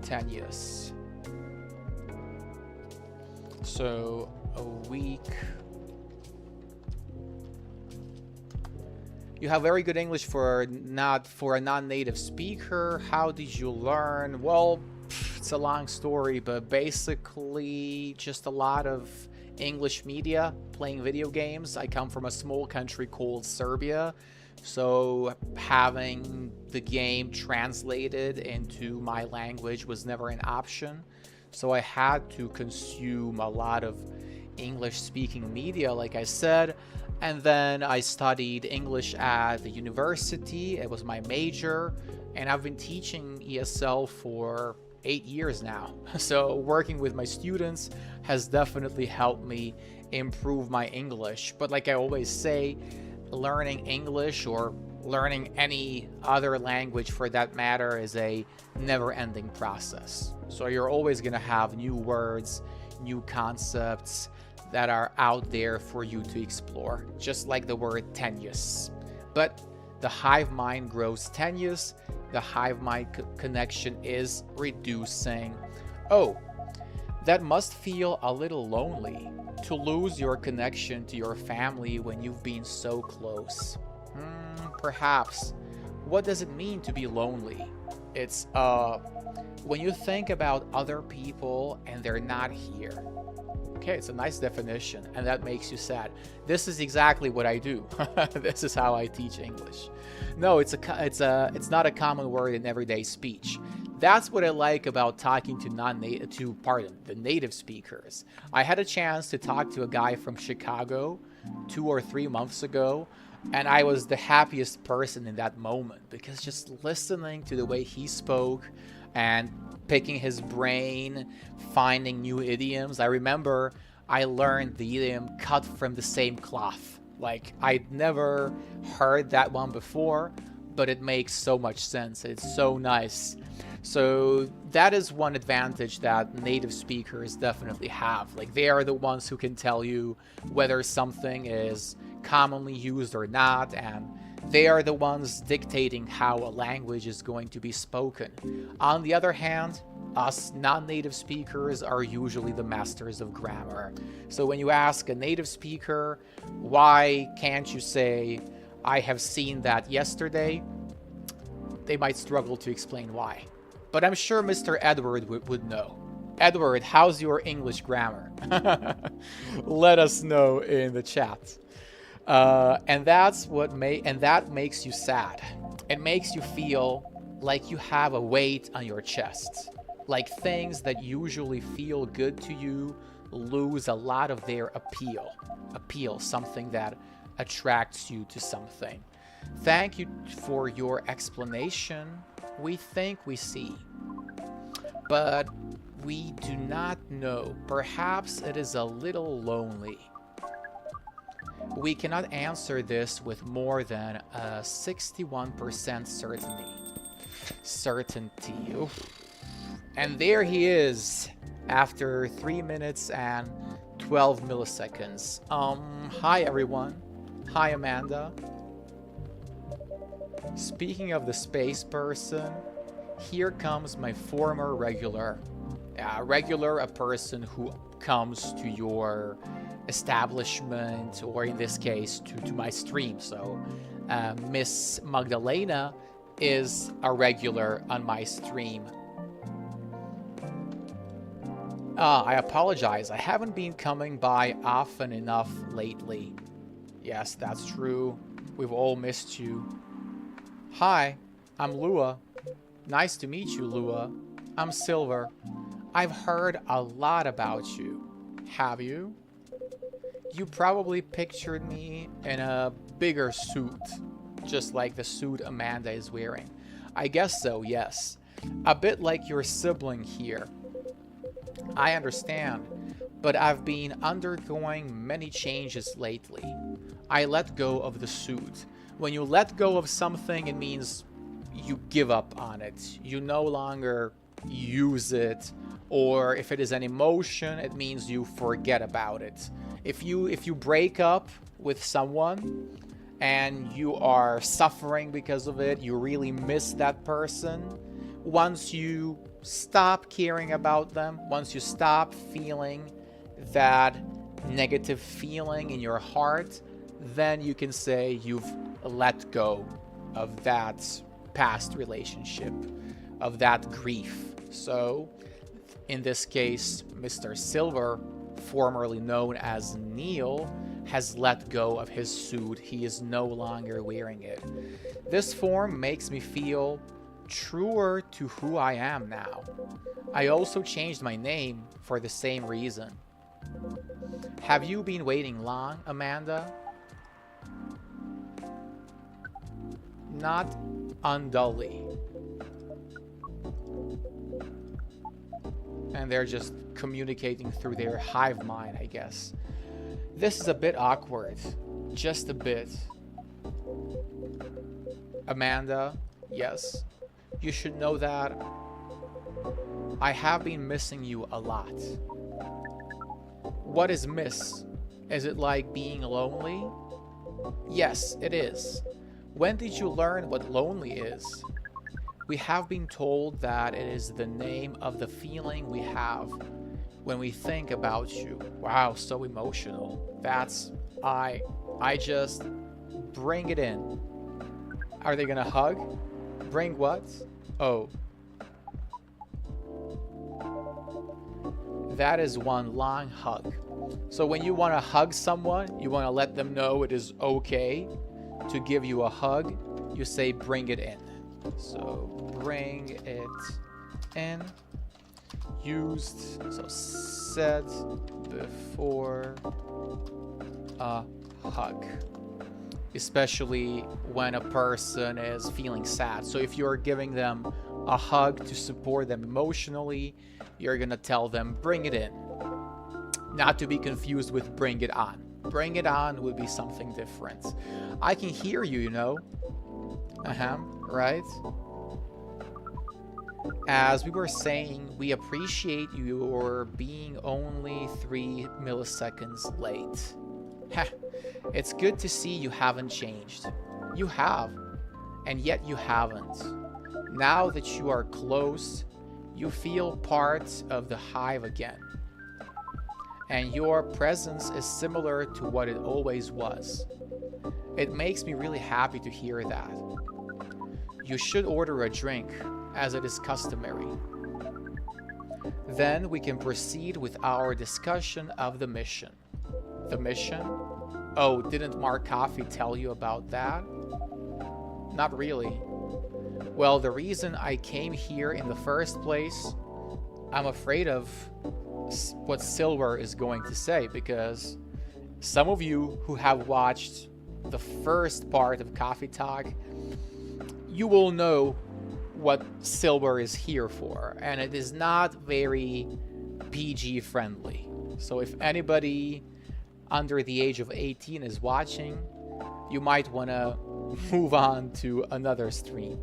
Tenuous. So, a week. You have very good English for a non-native speaker. How did you learn? Well, it's a long story, but basically just a lot of English media, playing video games. I come from a small country called Serbia, so having the game translated into my language was never an option. So I had to consume a lot of English-speaking media, like I said. And then I studied English at the university. It was my major, and I've been teaching ESL for 8 years now. So working with my students has definitely helped me improve my English. But like I always say, learning English or learning any other language for that matter is a never-ending process. So you're always going to have new words, new concepts that are out there for you to explore, just like the word tenuous. But the hive mind grows tenuous, the hive mind connection is reducing. Oh, that must feel a little lonely to lose your connection to your family when you've been so close. Perhaps. What does it mean to be lonely? It's when you think about other people and they're not here. Okay, it's a nice definition, and that makes you sad. This is exactly what I do. This is how I teach English. No, it's not a common word in everyday speech. That's what I like about talking to the native speakers. I had a chance to talk to a guy from Chicago 2 or 3 months ago, and I was the happiest person in that moment because just listening to the way he spoke and picking his brain, finding new idioms. I remember I learned the idiom cut from the same cloth. Like, I'd never heard that one before, but it makes so much sense. It's so nice. So that is one advantage that native speakers definitely have. Like, they are the ones who can tell you whether something is commonly used or not, and they are the ones dictating how a language is going to be spoken. On the other hand, us non-native speakers are usually the masters of grammar. So when you ask a native speaker, why can't you say, I have seen that yesterday? They might struggle to explain why. But I'm sure Mr. Edward would know. Edward, how's your English grammar? Let us know in the chat. And that makes you sad. It makes you feel like you have a weight on your chest. Like things that usually feel good to you lose a lot of their appeal. Appeal, something that attracts you to something. Thank you for your explanation. We think we see, but we do not know. Perhaps it is a little lonely. We cannot answer this with more than a 61% certainty. Oof. And there he is after 3 minutes and 12 milliseconds. Hi everyone. Hi Amanda. Speaking of the space person, here comes my former regular. A person who comes to your establishment, or in this case, to my stream. So Miss Magdalena is a regular on my stream. I apologize. I haven't been coming by often enough lately. Yes, that's true. We've all missed you. Hi, I'm Lua. Nice to meet you, Lua. I'm Silver. I've heard a lot about you. Have you? You probably pictured me in a bigger suit, just like the suit Amanda is wearing. I guess so, yes. A bit like your sibling here. I understand, but I've been undergoing many changes lately. I let go of the suit. When you let go of something, it means you give up on it. You no longer use it, or if it is an emotion, it means you forget about it. If you break up with someone and you are suffering because of it, you really miss that person. Once you stop caring about them, once you stop feeling that negative feeling in your heart, then you can say you've let go of that past relationship, of that grief. So, in this case, Mr. Silver, formerly known as Neil, has let go of his suit. He is no longer wearing it. This form makes me feel truer to who I am now. I also changed my name for the same reason. Have you been waiting long, Amanda? Not undully. And they're just communicating through their hive mind, I guess. This is a bit awkward. Just a bit. Amanda, yes. You should know that I have been missing you a lot. What is miss? Is it like being lonely? Yes, it is. When did you learn what lonely is? We have been told that it is the name of the feeling we have when we think about you. Wow, so emotional. I just bring it in. Are they gonna hug? Bring what? Oh. That is one long hug. So when you want to hug someone, you want to let them know it is okay to give you a hug, you say bring it in. So bring it in. Used, so said before a hug. Especially when a person is feeling sad. So if you're giving them a hug to support them emotionally, you're gonna tell them bring it in. Not to be confused with bring it on. Bring it on would be something different. I can hear you, you know. Right? As we were saying, we appreciate your being only 3 milliseconds late. It's good to see you haven't changed. You have, and yet you haven't. Now that you are close, you feel part of the hive again. And your presence is similar to what it always was. It makes me really happy to hear that. You should order a drink, as it is customary. Then we can proceed with our discussion of the mission. The mission? Oh, didn't Mark Coffey tell you about that? Not really. Well, the reason I came here in the first place, I'm afraid of what Silver is going to say, because some of you who have watched the first part of Coffee Talk, you will know what Silver is here for, and it is not very PG friendly. So if anybody under the age of 18 is watching, you might want to move on to another stream.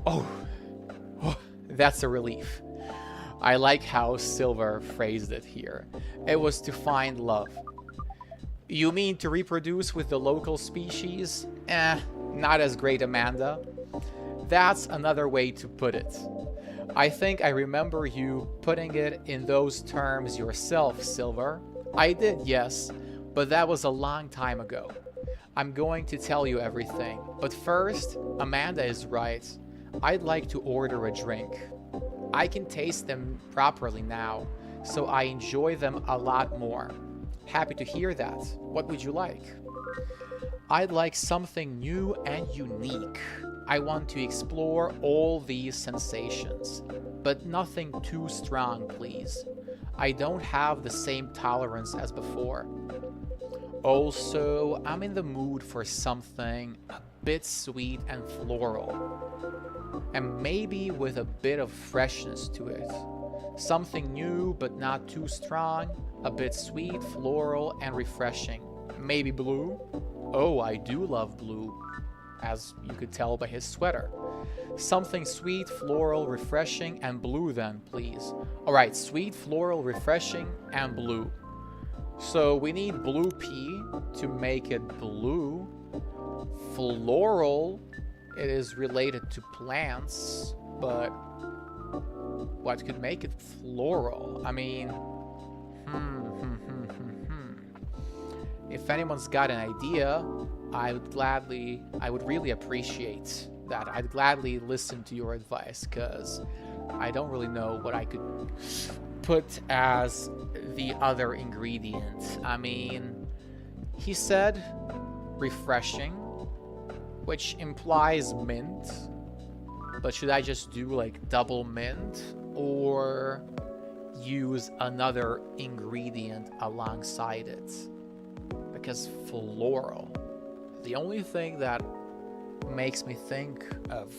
Oh, that's a relief. I like how Silver phrased it here. It was to find love. You mean to reproduce with the local species? Not as great, Amanda. That's another way to put it. I think I remember you putting it in those terms yourself, Silver. I did, yes, but that was a long time ago. I'm going to tell you everything, but first, Amanda is right. I'd like to order a drink. I can taste them properly now, so I enjoy them a lot more. Happy to hear that. What would you like? I'd like something new and unique. I want to explore all these sensations, but nothing too strong, please. I don't have the same tolerance as before. Also, I'm in the mood for something a bit sweet and floral, and maybe with a bit of freshness to it. Something new but not too strong, a bit sweet, floral, and refreshing. Maybe blue? Oh, I do love blue, as you could tell by his sweater. Something sweet, floral, refreshing, and blue then, please. Alright, sweet, floral, refreshing, and blue. So we need blue pea to make it blue. Floral, it is related to plants, but what could make it floral? I mean, If anyone's got an idea, I would really appreciate that. I'd gladly listen to your advice, because I don't really know what I could put as the other ingredient. I mean, he said refreshing, which implies mint, but should I just do like double mint or use another ingredient alongside it? Because floral, the only thing that makes me think of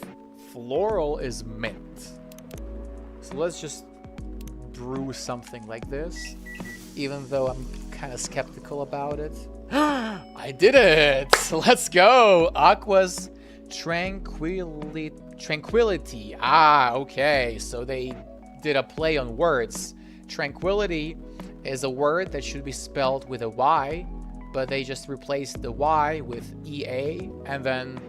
floral is mint. So let's just brew something like this, even though I'm kind of skeptical about it. I did it! Let's go! Aqua's tranquility. Ah, okay. So they did a play on words. Tranquility is a word that should be spelled with a Y, but they just replaced the Y with EA, and then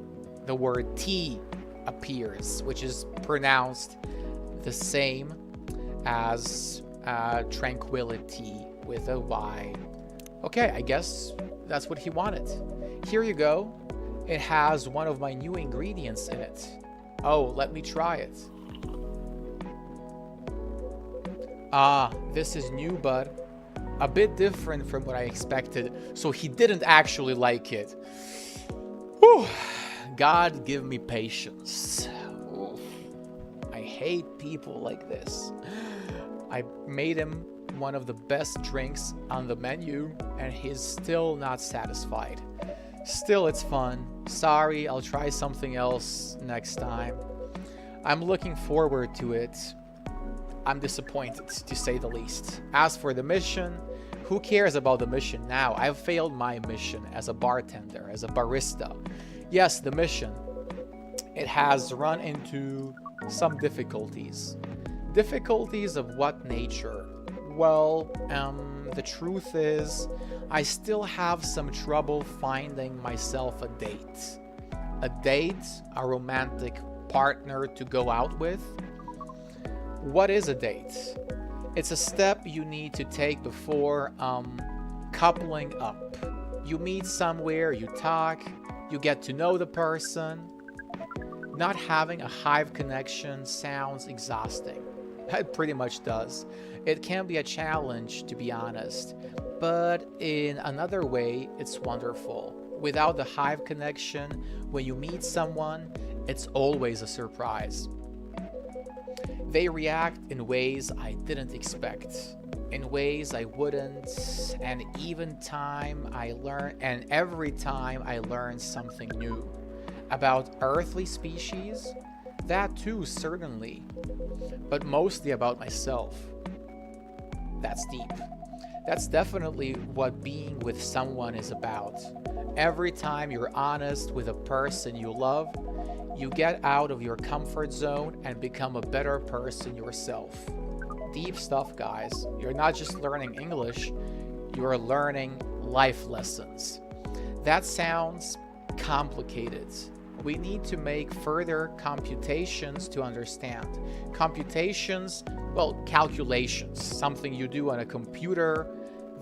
the word T appears, which is pronounced the same as tranquility with a Y. Okay, I guess that's what he wanted. Here you go. It has one of my new ingredients in it. Oh, let me try it. Ah, this is new, bud. A bit different from what I expected. So he didn't actually like it. Whew. God give me patience. Oof. I hate people like this. I made him one of the best drinks on the menu and he's still not satisfied. Still, it's fun. Sorry, I'll try something else next time. I'm looking forward to it. I'm disappointed, to say the least. As for the mission, who cares about the mission now? I've failed my mission as a bartender, as a barista. Yes, the mission. It has run into some difficulties. Difficulties of what nature? Well, the truth is, I still have some trouble finding myself a date. A date, a romantic partner to go out with. What is a date? It's a step you need to take before coupling up. You meet somewhere, you talk, you get to know the person. Not having a hive connection sounds exhausting. It pretty much does. It can be a challenge, to be honest, but in another way, it's wonderful. Without the hive connection, when you meet someone, it's always a surprise. They react in ways I didn't expect, in ways I wouldn't, and every time I learn something new. About earthly species, that too, certainly, but mostly about myself. That's deep. That's definitely what being with someone is about. Every time you're honest with a person you love, you get out of your comfort zone and become a better person yourself. Deep stuff, guys. You're not just learning English, you're learning life lessons. That sounds complicated. We need to make further computations to understand. Computations, well, calculations, something you do on a computer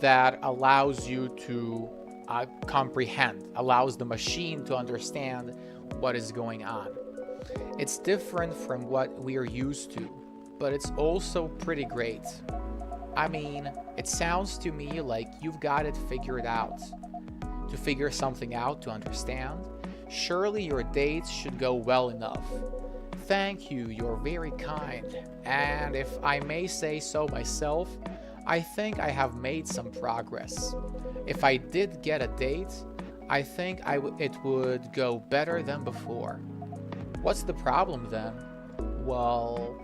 that allows you to comprehend, allows the machine to understand what is going on. It's different from what we are used to, but it's also pretty great. I mean, it sounds to me like you've got it figured out. To figure something out, to understand, surely your dates should go well enough. Thank you, you're very kind. And if I may say so myself, I think I have made some progress. If I did get a date, I think it would go better than before. What's the problem then? Well,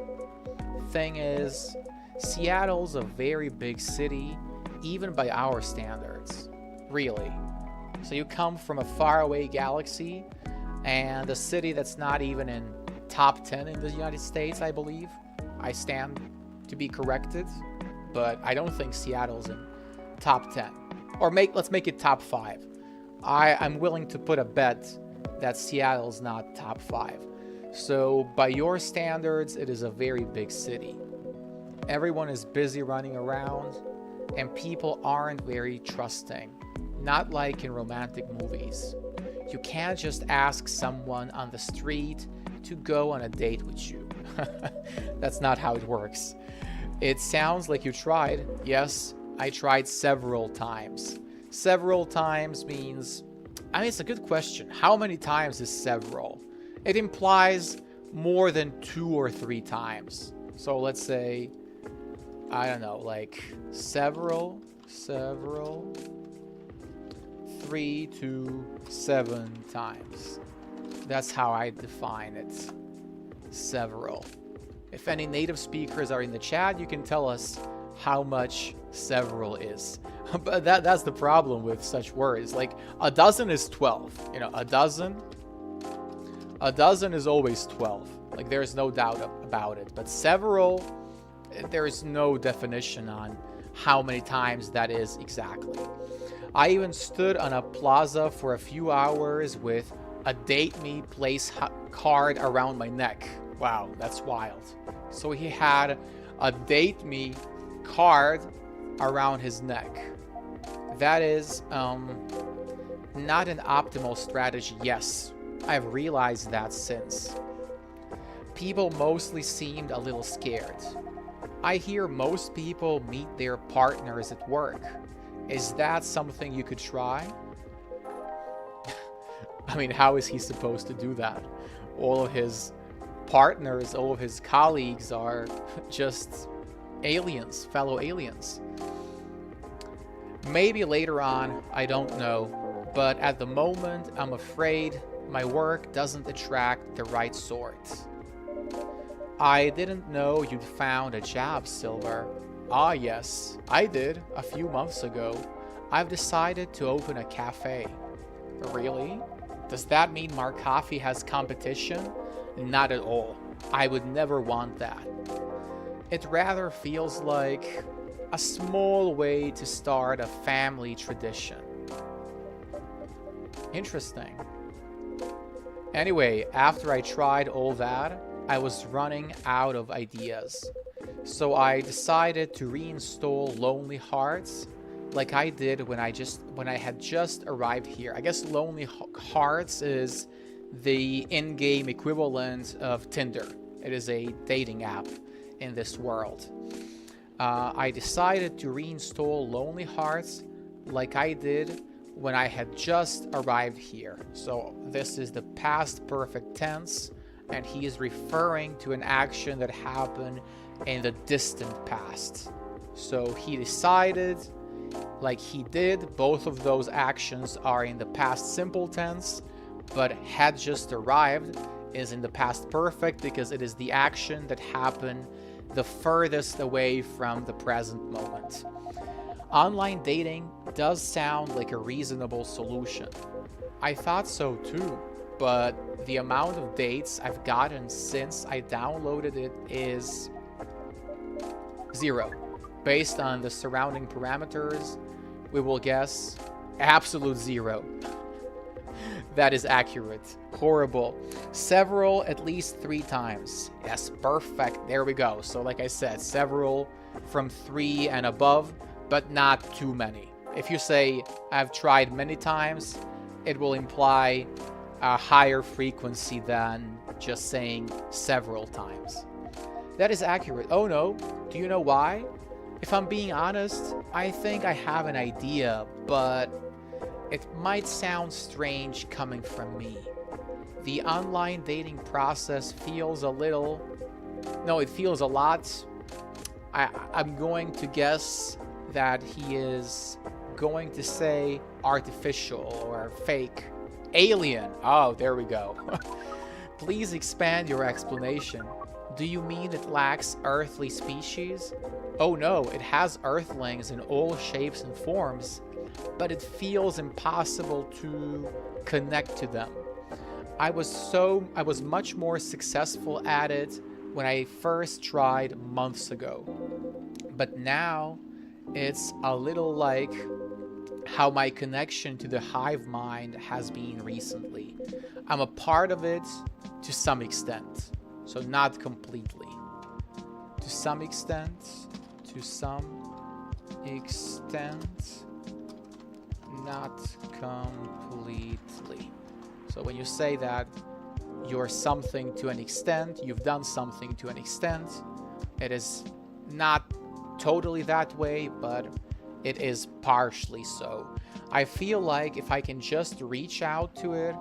thing is, Seattle's a very big city, even by our standards. Really. So you come from a faraway galaxy and a city that's not even in top 10 in the United States, I believe. I stand to be corrected, but I don't think Seattle's in top 10. Or let's make it top 5. I'm willing to put a bet that Seattle's not top 5. So by your standards, it is a very big city. Everyone is busy running around and people aren't very trusting. Not like in romantic movies. You can't just ask someone on the street to go on a date with you. That's not how it works. It sounds like you tried. Yes, I tried several times. Several times means, it's a good question. How many times is several? It implies more than 2 or 3 times. So let's say, I don't know, like several, 3 to 7 times. That's how I define it. Several. If any native speakers are in the chat, you can tell us how much several is. But that's the problem with such words. Like a dozen is 12. You know, a dozen is always 12. Like there's no doubt about it. But several, there is no definition on how many times that is exactly. I even stood on a plaza for a few hours with a date me place card around my neck. Wow, that's wild. So he had a date me card around his neck. That is Not an optimal strategy, yes. I've realized that since. People mostly seemed a little scared. I hear most people meet their partners at work. Is that something you could try? I mean, how is he supposed to do that? All of his partners, all of his colleagues are just aliens, fellow aliens. Maybe later on, I don't know. But at the moment, I'm afraid my work doesn't attract the right sort. I didn't know you'd found a job, Silver. Ah, yes, I did a few months ago. I've decided to open a cafe. Really? Does that mean Mar Coffee has competition? Not at all. I would never want that. It rather feels like a small way to start a family tradition. Interesting. Anyway, after I tried all that, I was running out of ideas. So I decided to reinstall Lonely Hearts like I did when I had just arrived here. I guess Lonely Hearts is the in-game equivalent of Tinder. It is a dating app in this world. I decided to reinstall Lonely Hearts like I did when I had just arrived here. So this is the past perfect tense, and he is referring to an action that happened in the distant past. So he decided, like he did, both of those actions are in the past simple tense, but had just arrived is in the past perfect because it is the action that happened the furthest away from the present moment. Online dating does sound like a reasonable solution. I thought so too, but the amount of dates I've gotten since I downloaded it is 0. Based on the surrounding parameters, we will guess absolute 0. That is accurate. Horrible. Several, at least 3 times. Yes, perfect. There we go. So like I said, several from 3 and above, but not too many. If you say, I've tried many times, it will imply a higher frequency than just saying several times. That is accurate. Oh no, do you know why? If I'm being honest, I think I have an idea, but it might sound strange coming from me. The online dating process feels a little... No, it feels a lot... I'm going to guess that he is going to say artificial or fake. Alien. Oh, there we go. Please expand your explanation. Do you mean it lacks earthly species? Oh no, it has earthlings in all shapes and forms, but it feels impossible to connect to them. I was much more successful at it when I first tried months ago. But now it's a little like how my connection to the hive mind has been recently. I'm a part of it to some extent, so not completely. To some extent, not completely. So when you say that you're something to an extent, you've done something to an extent, it is not totally that way, but it is partially so. I feel like if I can just reach out to it,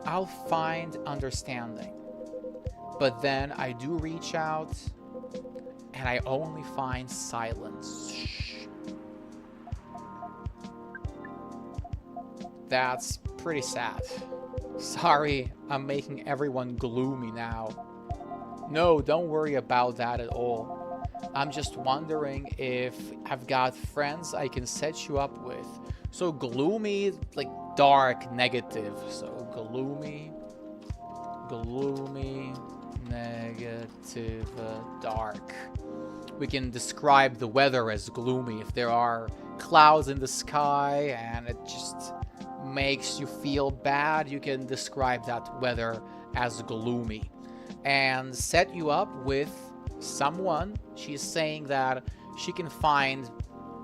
I'll find understanding. But then I do reach out, and I only find silence. That's pretty sad. Sorry, I'm making everyone gloomy now. No, don't worry about that at all. I'm just wondering if I've got friends I can set you up with. So gloomy, like dark, negative. So gloomy, negative, dark. We can describe the weather as gloomy. If there are clouds in the sky and it just makes you feel bad, you can describe that weather as gloomy. And set you up with someone. She's saying that she can find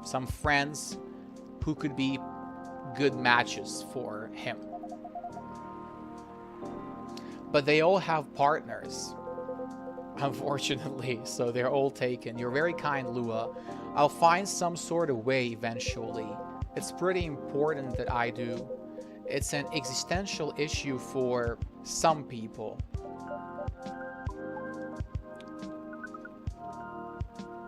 some friends who could be good matches for him. But they all have partners, unfortunately, so they're all taken. You're very kind, Lua. I'll find some sort of way eventually. It's pretty important that I do. It's an existential issue for some people.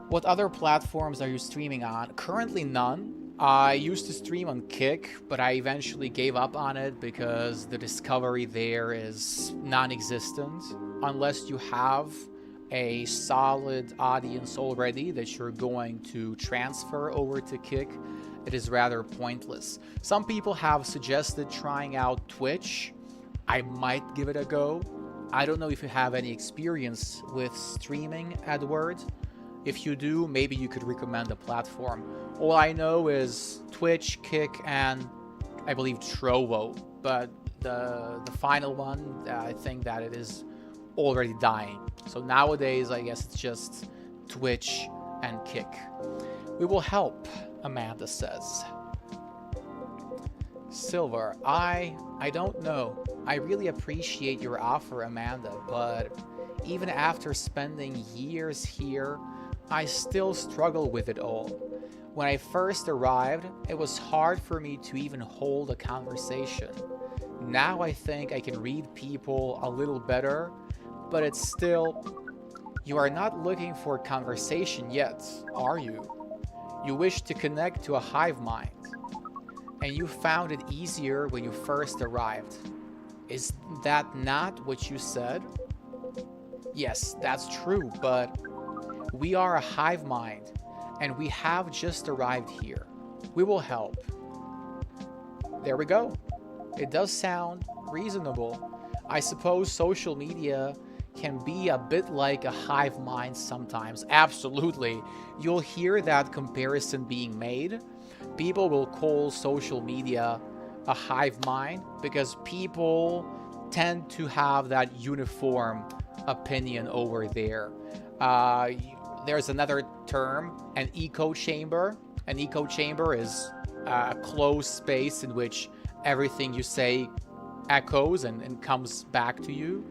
What other platforms are you streaming on? Currently none. I used to stream on Kick, but I eventually gave up on it because the discovery there is non-existent. Unless you have a solid audience already that you're going to transfer over to Kick, it is rather pointless. Some people have suggested trying out Twitch. I might give it a go. I don't know if you have any experience with streaming, Edward. If you do, maybe you could recommend a platform. All I know is Twitch, Kick, and I believe Trovo. But the final one, I think that it is already dying. So nowadays, I guess it's just Twitch and Kick. We will help, Amanda says. Silver, I don't know. I really appreciate your offer, Amanda, but even after spending years here, I still struggle with it all. When I first arrived, it was hard for me to even hold a conversation. Now I think I can read people a little better, but it's still... You are not looking for conversation yet, are you? You wish to connect to a hive mind, and you found it easier when you first arrived. Is that not what you said? Yes, that's true, but we are a hive mind, and we have just arrived here. We will help. There we go. It does sound reasonable. I suppose social media can be a bit like a hive mind sometimes. Absolutely. You'll hear that comparison being made. People will call social media a hive mind because people tend to have that uniform opinion over there. There's another term, an echo chamber. An echo chamber is a closed space in which everything you say echoes and comes back to you.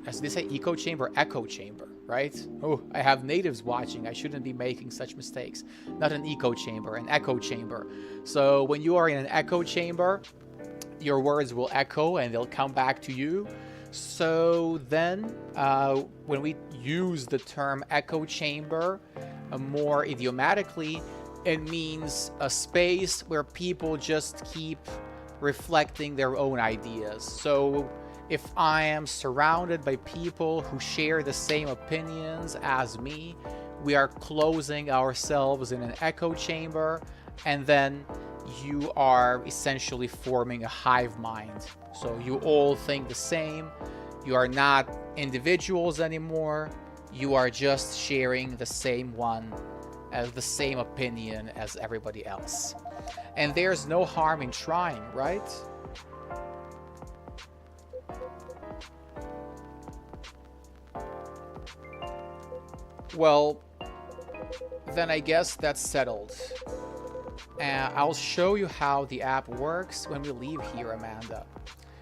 As they say, echo chamber, echo chamber, right? Oh, I have natives watching. I shouldn't be making such mistakes. Not an echo chamber, an echo chamber. So when you are in an echo chamber, your words will echo and they'll come back to you. So then, when we use the term echo chamber more idiomatically, it means a space where people just keep reflecting their own ideas. So if I am surrounded by people who share the same opinions as me, we are closing ourselves in an echo chamber, and then you are essentially forming a hive mind. So you all think the same. You are not individuals anymore. You are just sharing the same one, as the same opinion as everybody else. And there's no harm in trying, right? Well, then I guess that's settled. And I'll show you how the app works when we leave here, Amanda.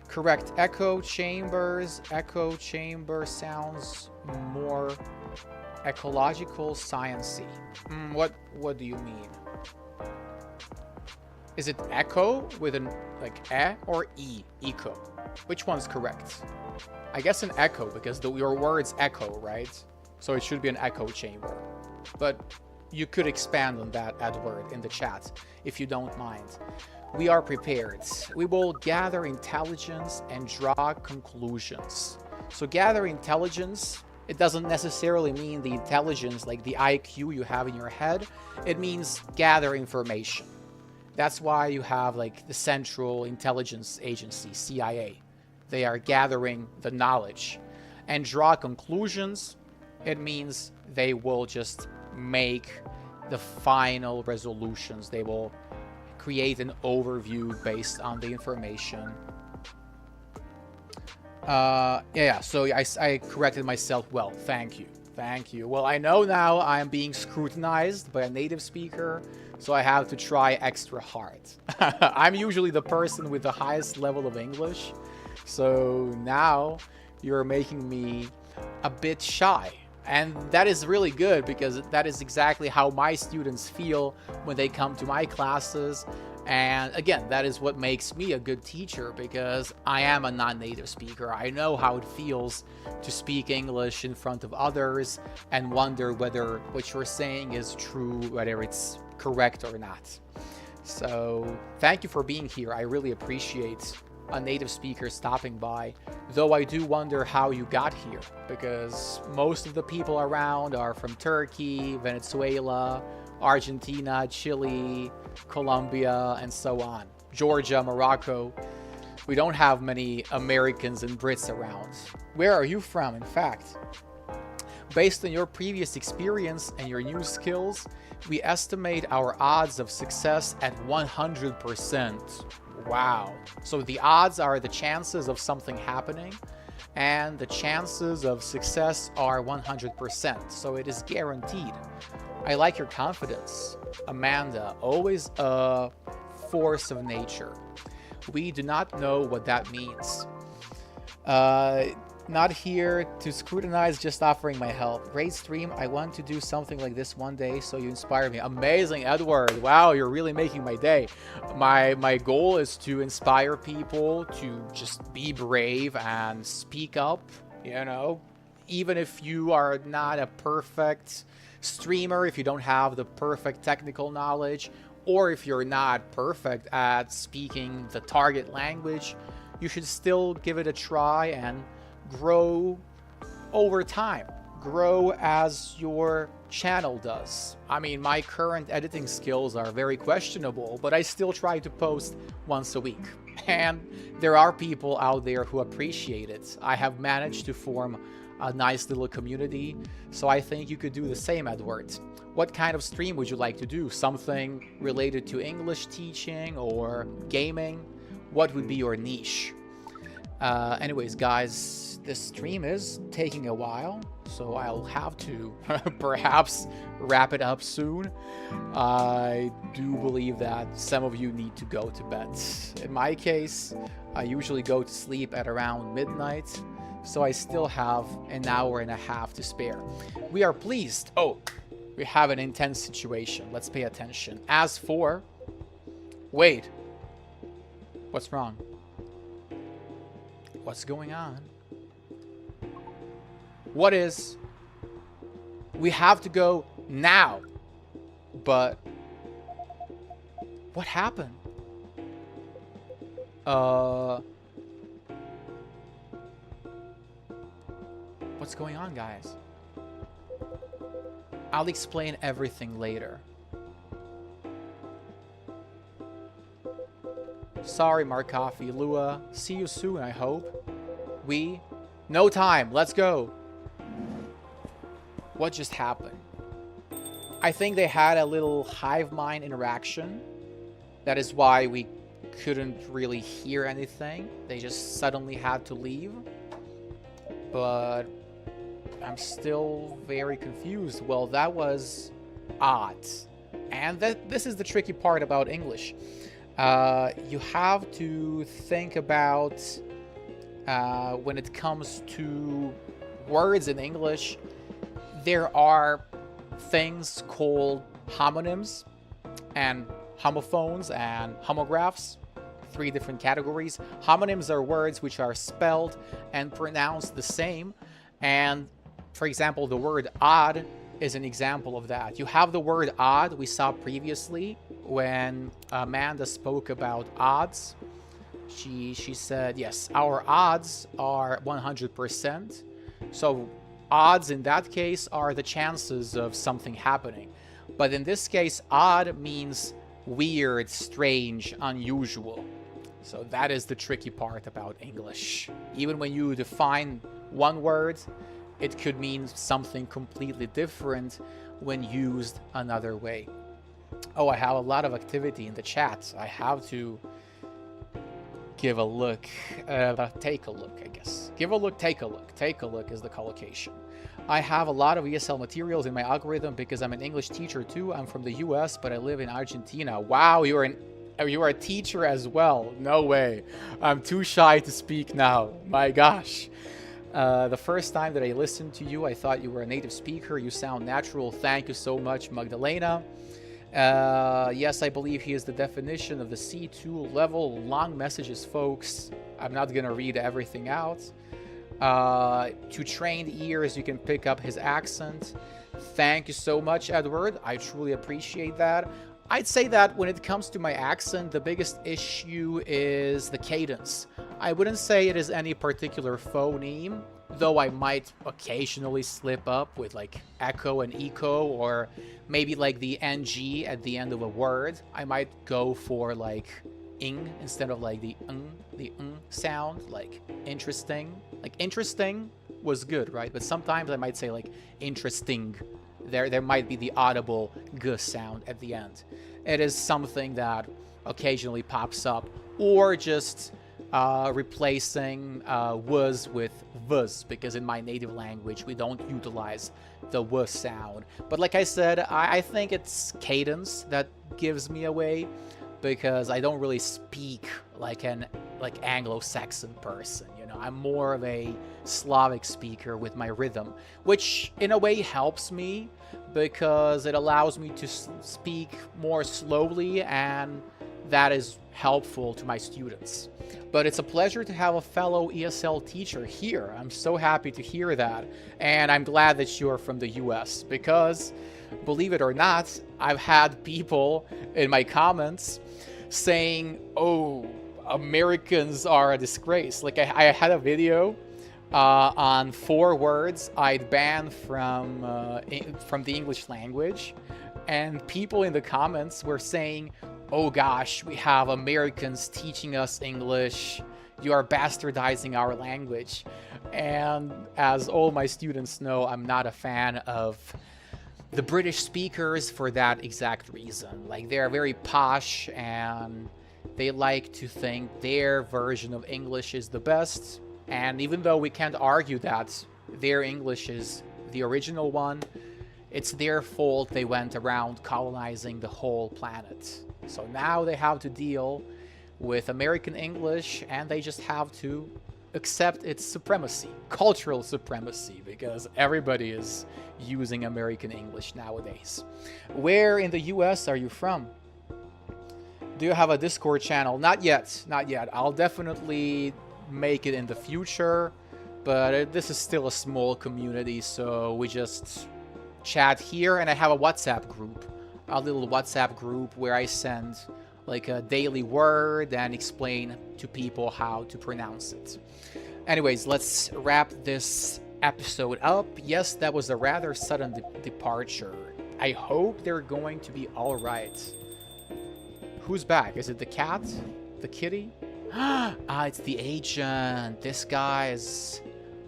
Correct. Echo chamber sounds more ecological, sciencey. What do you mean? Is it echo with an like e or e? Eco. Which one's correct? I guess an echo because your words echo, right? So it should be an echo chamber. But you could expand on that, Edward, in the chat if you don't mind. We are prepared. We will gather intelligence and draw conclusions. So gather intelligence, it doesn't necessarily mean the intelligence like the IQ you have in your head. It means gather information. That's why you have like the Central Intelligence Agency, CIA. They are gathering the knowledge. And draw conclusions, it means they will just make the final resolutions. They will create an overview based on the information. So I corrected myself well. Thank you. Thank you. Well, I know now I'm being scrutinized by a native speaker, so I have to try extra hard. I'm usually the person with the highest level of English, so now you're making me a bit shy. And that is really good because that is exactly how my students feel when they come to my classes. And again, that is what makes me a good teacher because I am a non-native speaker. I know how it feels to speak English in front of others and wonder whether what you're saying is true, whether it's correct or not. So thank you for being here. I really appreciate a native speaker stopping by, though I do wonder how you got here because most of the people around are from Turkey, Venezuela, Argentina, Chile, Colombia, and so on. Georgia, Morocco. We don't have many Americans and Brits around. Where are you from, in fact? Based on your previous experience and your new skills, we estimate our odds of success at 100%. Wow. So the odds are the chances of something happening, and the chances of success are 100%. So it is guaranteed. I like your confidence. Amanda, always a force of nature. We do not know what that means. Not here to scrutinize, just offering my help. Great stream. I want to do something like this one day, so you inspire me. Amazing, Edward. Wow, you're really making my day. My goal is to inspire people to just be brave and speak up, you know, even if you are not a perfect streamer, if you don't have the perfect technical knowledge, or if you're not perfect at speaking the target language, you should still give it a try and grow over time. Grow as your channel does. I mean, my current editing skills are very questionable, but I still try to post once a week. And there are people out there who appreciate it. I have managed to form a nice little community, so I think you could do the same, Edward. What kind of stream would you like to do? Something related to English teaching or gaming? What would be your niche? Anyways, guys, this stream is taking a while, so I'll have to perhaps wrap it up soon. I do believe that some of you need to go to bed. In my case, I usually go to sleep at around midnight, so I still have an hour and a half to spare. We are pleased. Oh, we have an intense situation. Let's pay attention. As for... Wait. What's wrong? What's going on? What is... We have to go now. But... What happened? What's going on, guys? I'll explain everything later. Sorry, Marcoffee, Lua. See you soon, I hope. No time. Let's go. What just happened? I think they had a little hive mind interaction. That is why we couldn't really hear anything. They just suddenly had to leave. But I'm still very confused. Well, that was odd. And this is the tricky part about English. You have to think about when it comes to words in English, there are things called homonyms and homophones and homographs. 3 different categories. Homonyms are words which are spelled and pronounced the same. And for example, the word odd is an example of that. You have the word odd we saw previously when Amanda spoke about odds. She said, yes, our odds are 100%. So odds in that case are the chances of something happening. But in this case, odd means weird, strange, unusual. So that is the tricky part about English. Even when you define one word, it could mean something completely different when used another way. Oh, I have a lot of activity in the chat. I have to give a look. Take a look, I guess. Give a look, take a look. Take a look is the collocation. I have a lot of ESL materials in my algorithm because I'm an English teacher too. I'm from the US, but I live in Argentina. Wow, you are a teacher as well. No way. I'm too shy to speak now. My gosh. The first time that I listened to you, I thought you were a native speaker. You sound natural. Thank you so much, Magdalena. Yes, I believe he is the definition of the C2 level. Long messages, folks. I'm not going to read everything out. To trained ears, you can pick up his accent. Thank you so much, Edward. I truly appreciate that. I'd say that when it comes to my accent, the biggest issue is the cadence. I wouldn't say it is any particular phoneme, though I might occasionally slip up with like echo and eco, or maybe like the ng at the end of a word. I might go for like ing instead of like the sound, like interesting. Like interesting was good, right? But sometimes I might say like interesting. There might be the audible g sound at the end. It is something that occasionally pops up, or just replacing was with vs, because in my native language we don't utilize the w sound. But like I said, I think it's cadence that gives me away, because I don't really speak like an Anglo-Saxon person, you know. I'm more of a Slavic speaker with my rhythm, which in a way helps me because it allows me to speak more slowly, and that is helpful to my students. But it's a pleasure to have a fellow ESL teacher here. I'm so happy to hear that, and I'm glad that you're from the US, because believe it or not, I've had people in my comments saying, oh, Americans are a disgrace. Like I had a video on 4 words I'd ban from the English language, and people in the comments were saying, oh gosh, we have Americans teaching us English, you are bastardizing our language. And as all my students know, I'm not a fan of the British speakers for that exact reason. Like, they're very posh and they like to think their version of English is the best. And even though we can't argue that their English is the original one, it's their fault they went around colonizing the whole planet. So now they have to deal with American English, and they just have to accept its supremacy, cultural supremacy, because everybody is using American English nowadays. Where in the US are you from? Do you have a Discord channel? Not yet, not yet. I'll definitely make it in the future, but this is still a small community, so we just chat here, and I have a WhatsApp group, a little WhatsApp group where I send like a daily word and explain to people how to pronounce it. Anyways, let's wrap this episode up. Yes, that was a rather sudden departure. I hope they're going to be all right. Who's back? Is it the cat? The kitty? Ah, it's the agent. This guy is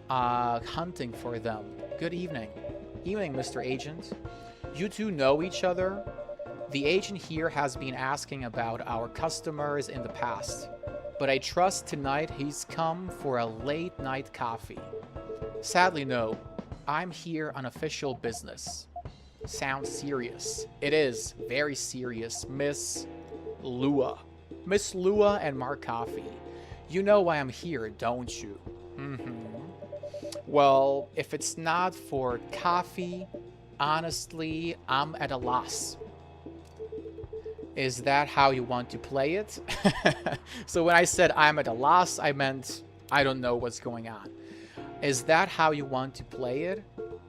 hunting for them. Good evening. Evening, Mr. Agent. You two know each other? The agent here has been asking about our customers in the past, but I trust tonight he's come for a late night coffee. Sadly, no. I'm here on official business. Sounds serious. It is very serious, Miss Lua. Miss Lua and Mark Coffee. You know why I'm here, don't you? Well, if it's not for coffee, honestly, I'm at a loss. Is that how you want to play it? So when I said I'm at a loss, I meant I don't know what's going on. Is that how you want to play it?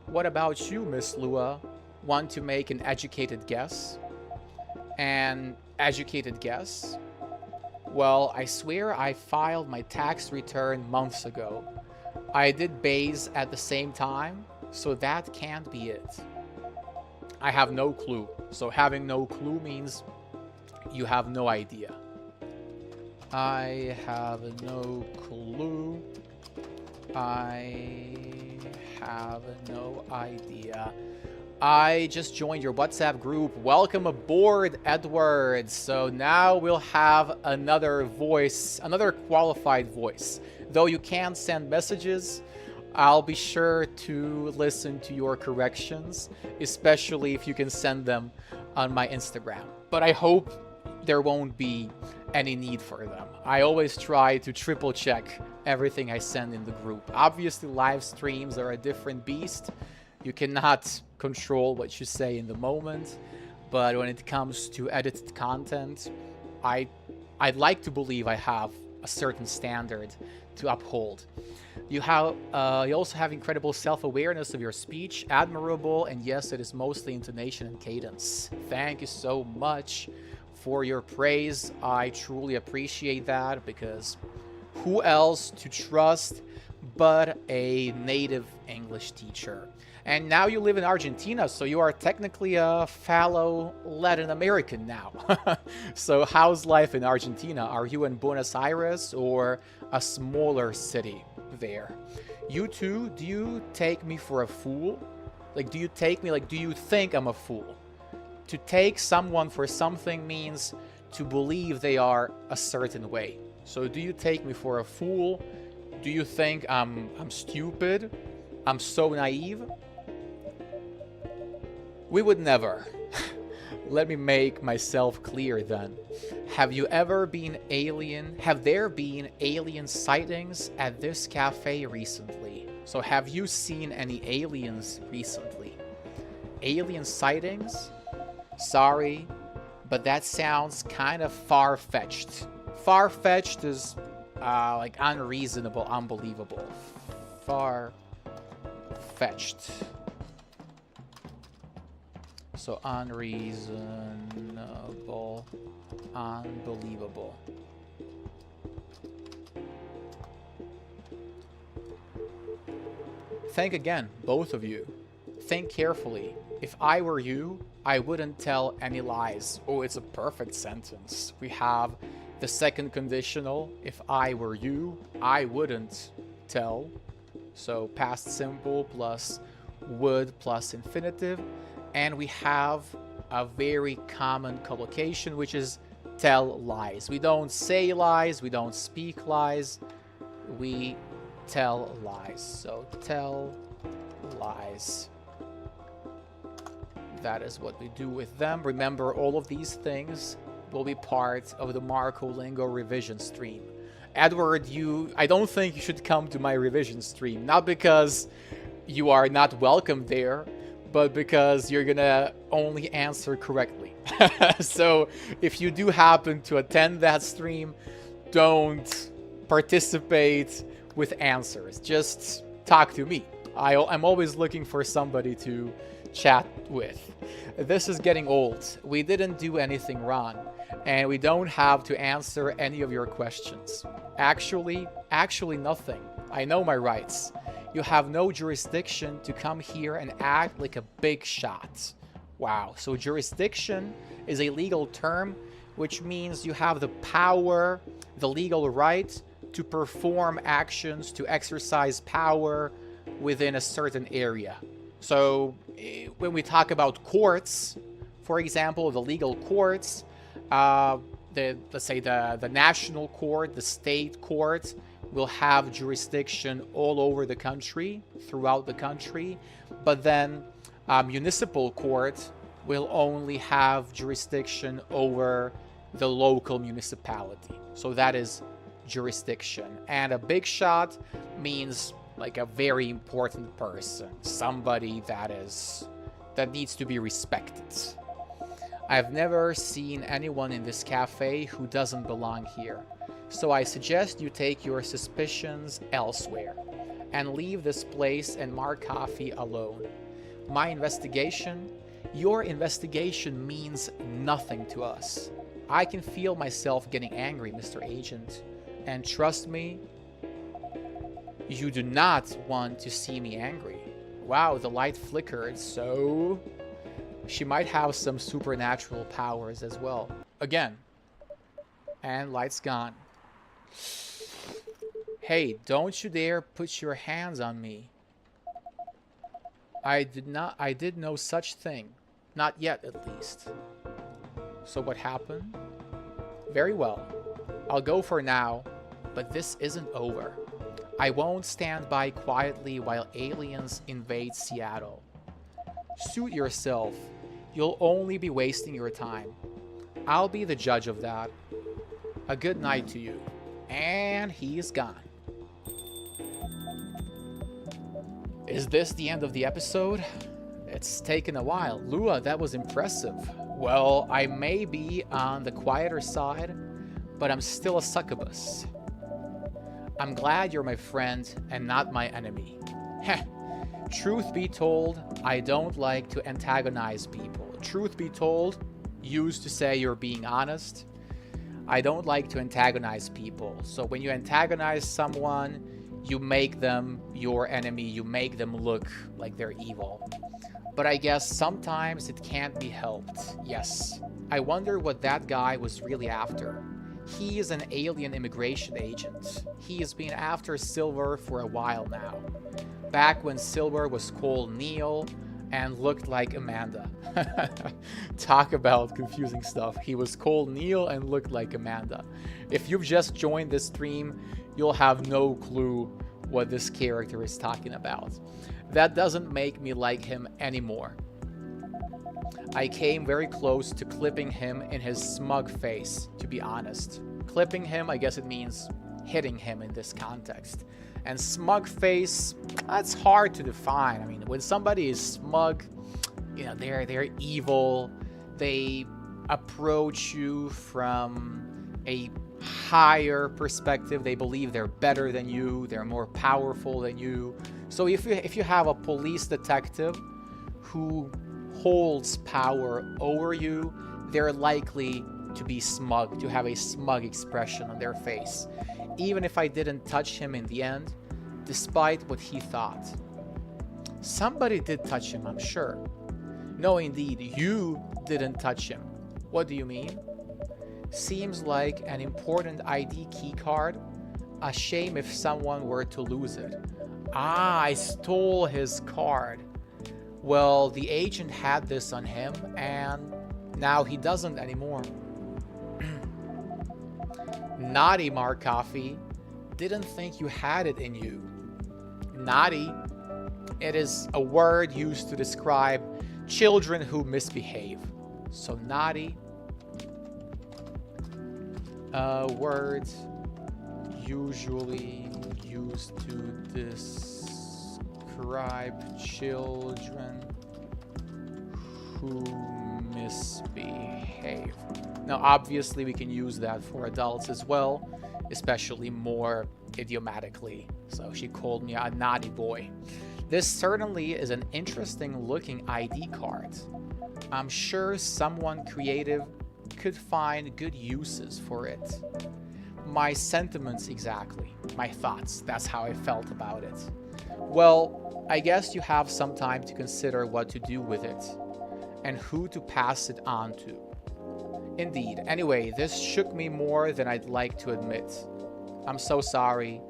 What about you, Miss Lua? Want to make an educated guess? An educated guess? Well, I swear I filed my tax return months ago. I did base at the same time, so that can't be it. I have no clue. So having no clue means you have no idea. I have no clue. I have no idea. I just joined your WhatsApp group. Welcome aboard, Edward. So now we'll have another voice, another qualified voice. Though you can send messages, I'll be sure to listen to your corrections, especially if you can send them on my Instagram. But I hope there won't be any need for them. I always try to triple check everything I send in the group. Obviously, live streams are a different beast. You cannot control what you say in the moment. But when it comes to edited content, I'd like to believe I have a certain standard to uphold. You also have incredible self-awareness of your speech, admirable, and yes, it is mostly intonation and cadence. Thank you so much for your praise. I truly appreciate that, because who else to trust but a native English teacher? And now you live in Argentina, so you are technically a fellow Latin American now. So how's life in Argentina? Are you in Buenos Aires or a smaller city there? You too, do you take me for a fool? Like, do you take me, like, do you think I'm a fool? To take someone for something means to believe they are a certain way. So do you take me for a fool? Do you think I'm stupid? I'm so naive? We would never. Let me make myself clear then. Have you ever been alien? Have there been alien sightings at this cafe recently? So have you seen any aliens recently? Alien sightings? Sorry, but that sounds kind of far-fetched. Far-fetched is like unreasonable, unbelievable. Far-fetched. So unreasonable, unbelievable. Think again, both of you. Think carefully. If I were you, I wouldn't tell any lies. Oh, it's a perfect sentence. We have the second conditional. If I were you, I wouldn't tell. So past simple plus would plus infinitive. And we have a very common collocation, which is tell lies. We don't say lies, we don't speak lies, we tell lies. So tell lies. That is what we do with them. Remember, all of these things will be part of the Marco Lingo revision stream. Edward, I don't think you should come to my revision stream. Not because you are not welcome there, but because you're gonna only answer correctly. So if you do happen to attend that stream, don't participate with answers. Just talk to me. I'm always looking for somebody to chat with. This is getting old. We didn't do anything wrong, and we don't have to answer any of your questions. Actually nothing. I know my rights. You have no jurisdiction to come here and act like a big shot. Wow, so jurisdiction is a legal term, which means you have the power, the legal right to perform actions, to exercise power within a certain area. So when we talk about courts, for example, the legal courts, let's say the national court, the state court, will have jurisdiction all over the country, throughout the country, but then municipal court will only have jurisdiction over the local municipality. So that is jurisdiction. And a big shot means like a very important person, somebody that needs to be respected. I've never seen anyone in this cafe who doesn't belong here. So I suggest you take your suspicions elsewhere and leave this place and Mark Coffee alone. Your investigation means nothing to us. I can feel myself getting angry, Mr. Agent. And trust me, you do not want to see me angry. Wow, the light flickered, so she might have some supernatural powers as well. Again. And light's gone. Hey, don't you dare put your hands on me. I did no such thing. Not yet, at least. So what happened? Very well. I'll go for now, but this isn't over. I won't stand by quietly while aliens invade Seattle. Suit yourself. You'll only be wasting your time. I'll be the judge of that. A good night to you. And he's gone. Is this the end of the episode? It's taken a while. Lua, that was impressive. Well, I may be on the quieter side, but I'm still a succubus. I'm glad you're my friend and not my enemy. Heh. Truth be told, I don't like to antagonize people. Truth be told, used to say you're being honest. I don't like to antagonize people. So when you antagonize someone, you make them your enemy. You make them look like they're evil. But I guess sometimes it can't be helped. Yes. I wonder what that guy was really after. He is an alien immigration agent. He has been after Silver for a while now. Back when Silver was called Neil and looked like Amanda. Talk about confusing stuff. He was called Neil and looked like Amanda. If you've just joined this stream, you'll have no clue what this character is talking about. That doesn't make me like him anymore. I came very close to clipping him in his smug face, to be honest. Clipping him, I guess it means hitting him in this context. And smug face, that's hard to define. I mean, when somebody is smug, you know, they're evil. They approach you from a higher perspective. They believe they're better than you. They're more powerful than you. So if you have a police detective who holds power over you, they're likely to be smug, to have a smug expression on their face. Even if I didn't touch him in the end, despite what he thought. Somebody did touch him, I'm sure. No, indeed, you didn't touch him. What do you mean? Seems like an important ID key card. A shame if someone were to lose it. Ah, I stole his card. Well, the agent had this on him, and now he doesn't anymore. Naughty, Marcoffee. Didn't think you had it in you. Naughty. It is a word used to describe children who misbehave. So naughty. Words usually used to describe children who misbehave. Now, obviously, we can use that for adults as well, especially more idiomatically. So she called me a naughty boy. This certainly is an interesting looking ID card. I'm sure someone creative could find good uses for it. My sentiments exactly, my thoughts, that's how I felt about it. Well, I guess you have some time to consider what to do with it and who to pass it on to. Indeed. Anyway, this shook me more than I'd like to admit. I'm so sorry.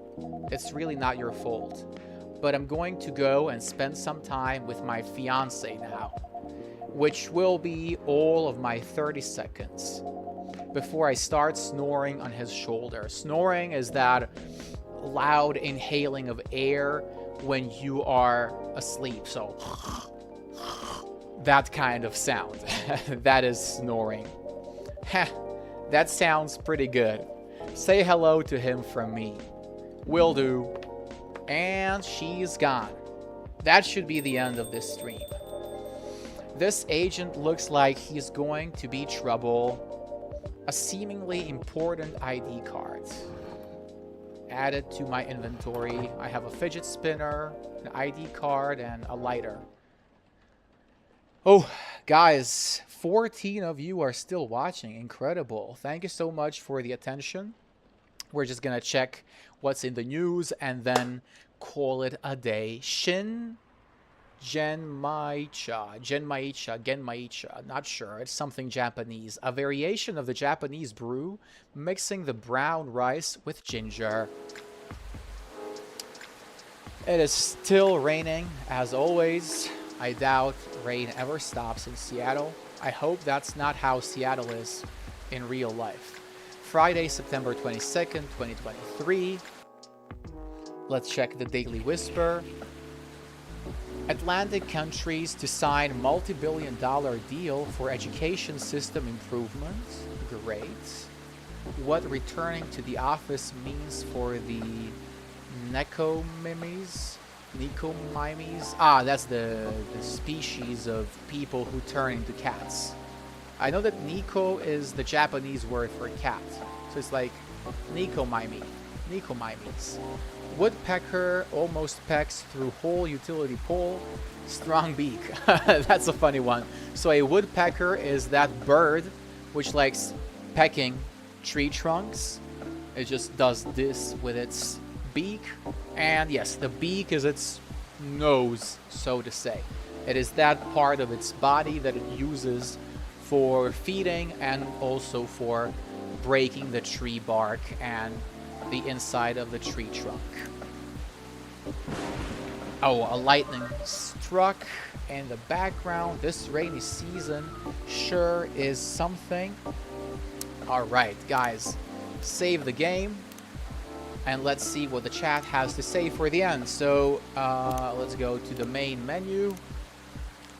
It's really not your fault. But I'm going to go and spend some time with my fiance now, which will be all of my 30 seconds before I start snoring on his shoulder. Snoring is that loud inhaling of air when you are asleep. So that kind of sound. That is snoring. Heh, that sounds pretty good. Say hello to him from me. Will do. And she's gone. That should be the end of this stream. This agent looks like he's going to be trouble. A seemingly important ID card. Added to my inventory. I have a fidget spinner, an ID card, and a lighter. Oh, guys, 14 of you are still watching. Incredible. Thank you so much for the attention. We're just gonna check what's in the news and then call it a day. Genmaicha, not sure. It's something Japanese. A variation of the Japanese brew, mixing the brown rice with ginger. It is still raining, as always. I doubt rain ever stops in Seattle. I hope that's not how Seattle is in real life. Friday, September 22nd, 2023. Let's check the Daily Whisper. Atlantic countries to sign multi-billion-dollar deal for education system improvements. Great. What returning to the office means for the Nekomimes? Nekomimes? Ah, that's the species of people who turn into cats. I know that Nico is the Japanese word for cat. So it's like Nekomime. Nekomimes. Woodpecker almost pecks through whole utility pole. Strong beak. That's a funny one. So a woodpecker is that bird which likes pecking tree trunks. It just does this with its beak. And yes, the beak is its nose, so to say. It is that part of its body that it uses for feeding and also for breaking the tree bark and the inside of the tree trunk. Oh, a lightning struck in the background. This rainy season sure is something. Alright, guys, save the game and let's see what the chat has to say for the end. So let's go to the main menu.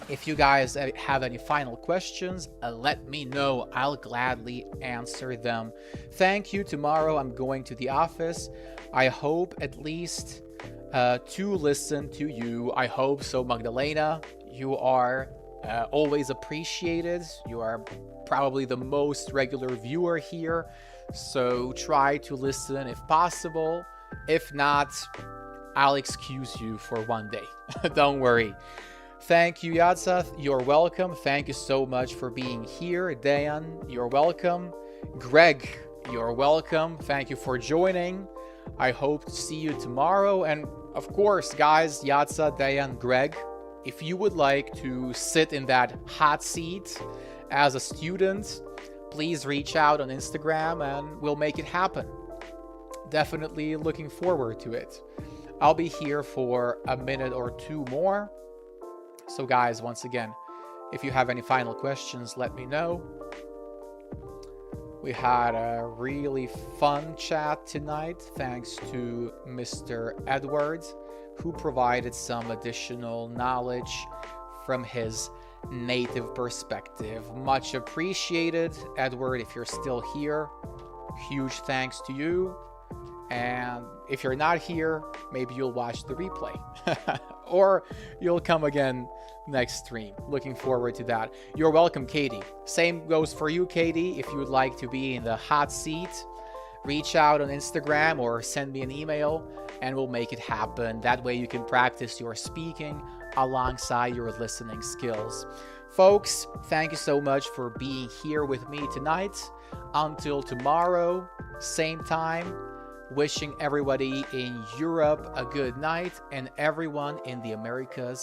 If you guys have any final questions, let me know. I'll gladly answer them. Thank you. Tomorrow I'm going to the office. I hope at least to listen to you. I hope so, Magdalena. You are always appreciated. You are probably the most regular viewer here. So try to listen if possible. If not, I'll excuse you for one day. Don't worry. Thank you, Yatsath. You're welcome. Thank you so much for being here. Dan, you're welcome. Greg, you're welcome. Thank you for joining. I hope to see you tomorrow. And of course, guys, Yatsa, Dan, Greg, if you would like to sit in that hot seat as a student, please reach out on Instagram and we'll make it happen. Definitely looking forward to it. I'll be here for a minute or two more. So guys, once again, if you have any final questions, let me know. We had a really fun chat tonight, thanks to Mr. Edwards, who provided some additional knowledge from his native perspective. Much appreciated, Edward, if you're still here. Huge thanks to you. And if you're not here, maybe you'll watch the replay. Or you'll come again next stream. Looking forward to that. You're welcome, Katie. Same goes for you, Katie. If you would like to be in the hot seat, reach out on Instagram or send me an email and we'll make it happen. That way you can practice your speaking alongside your listening skills. Folks, thank you so much for being here with me tonight. Until tomorrow, same time. Wishing everybody in Europe a good night and everyone in the Americas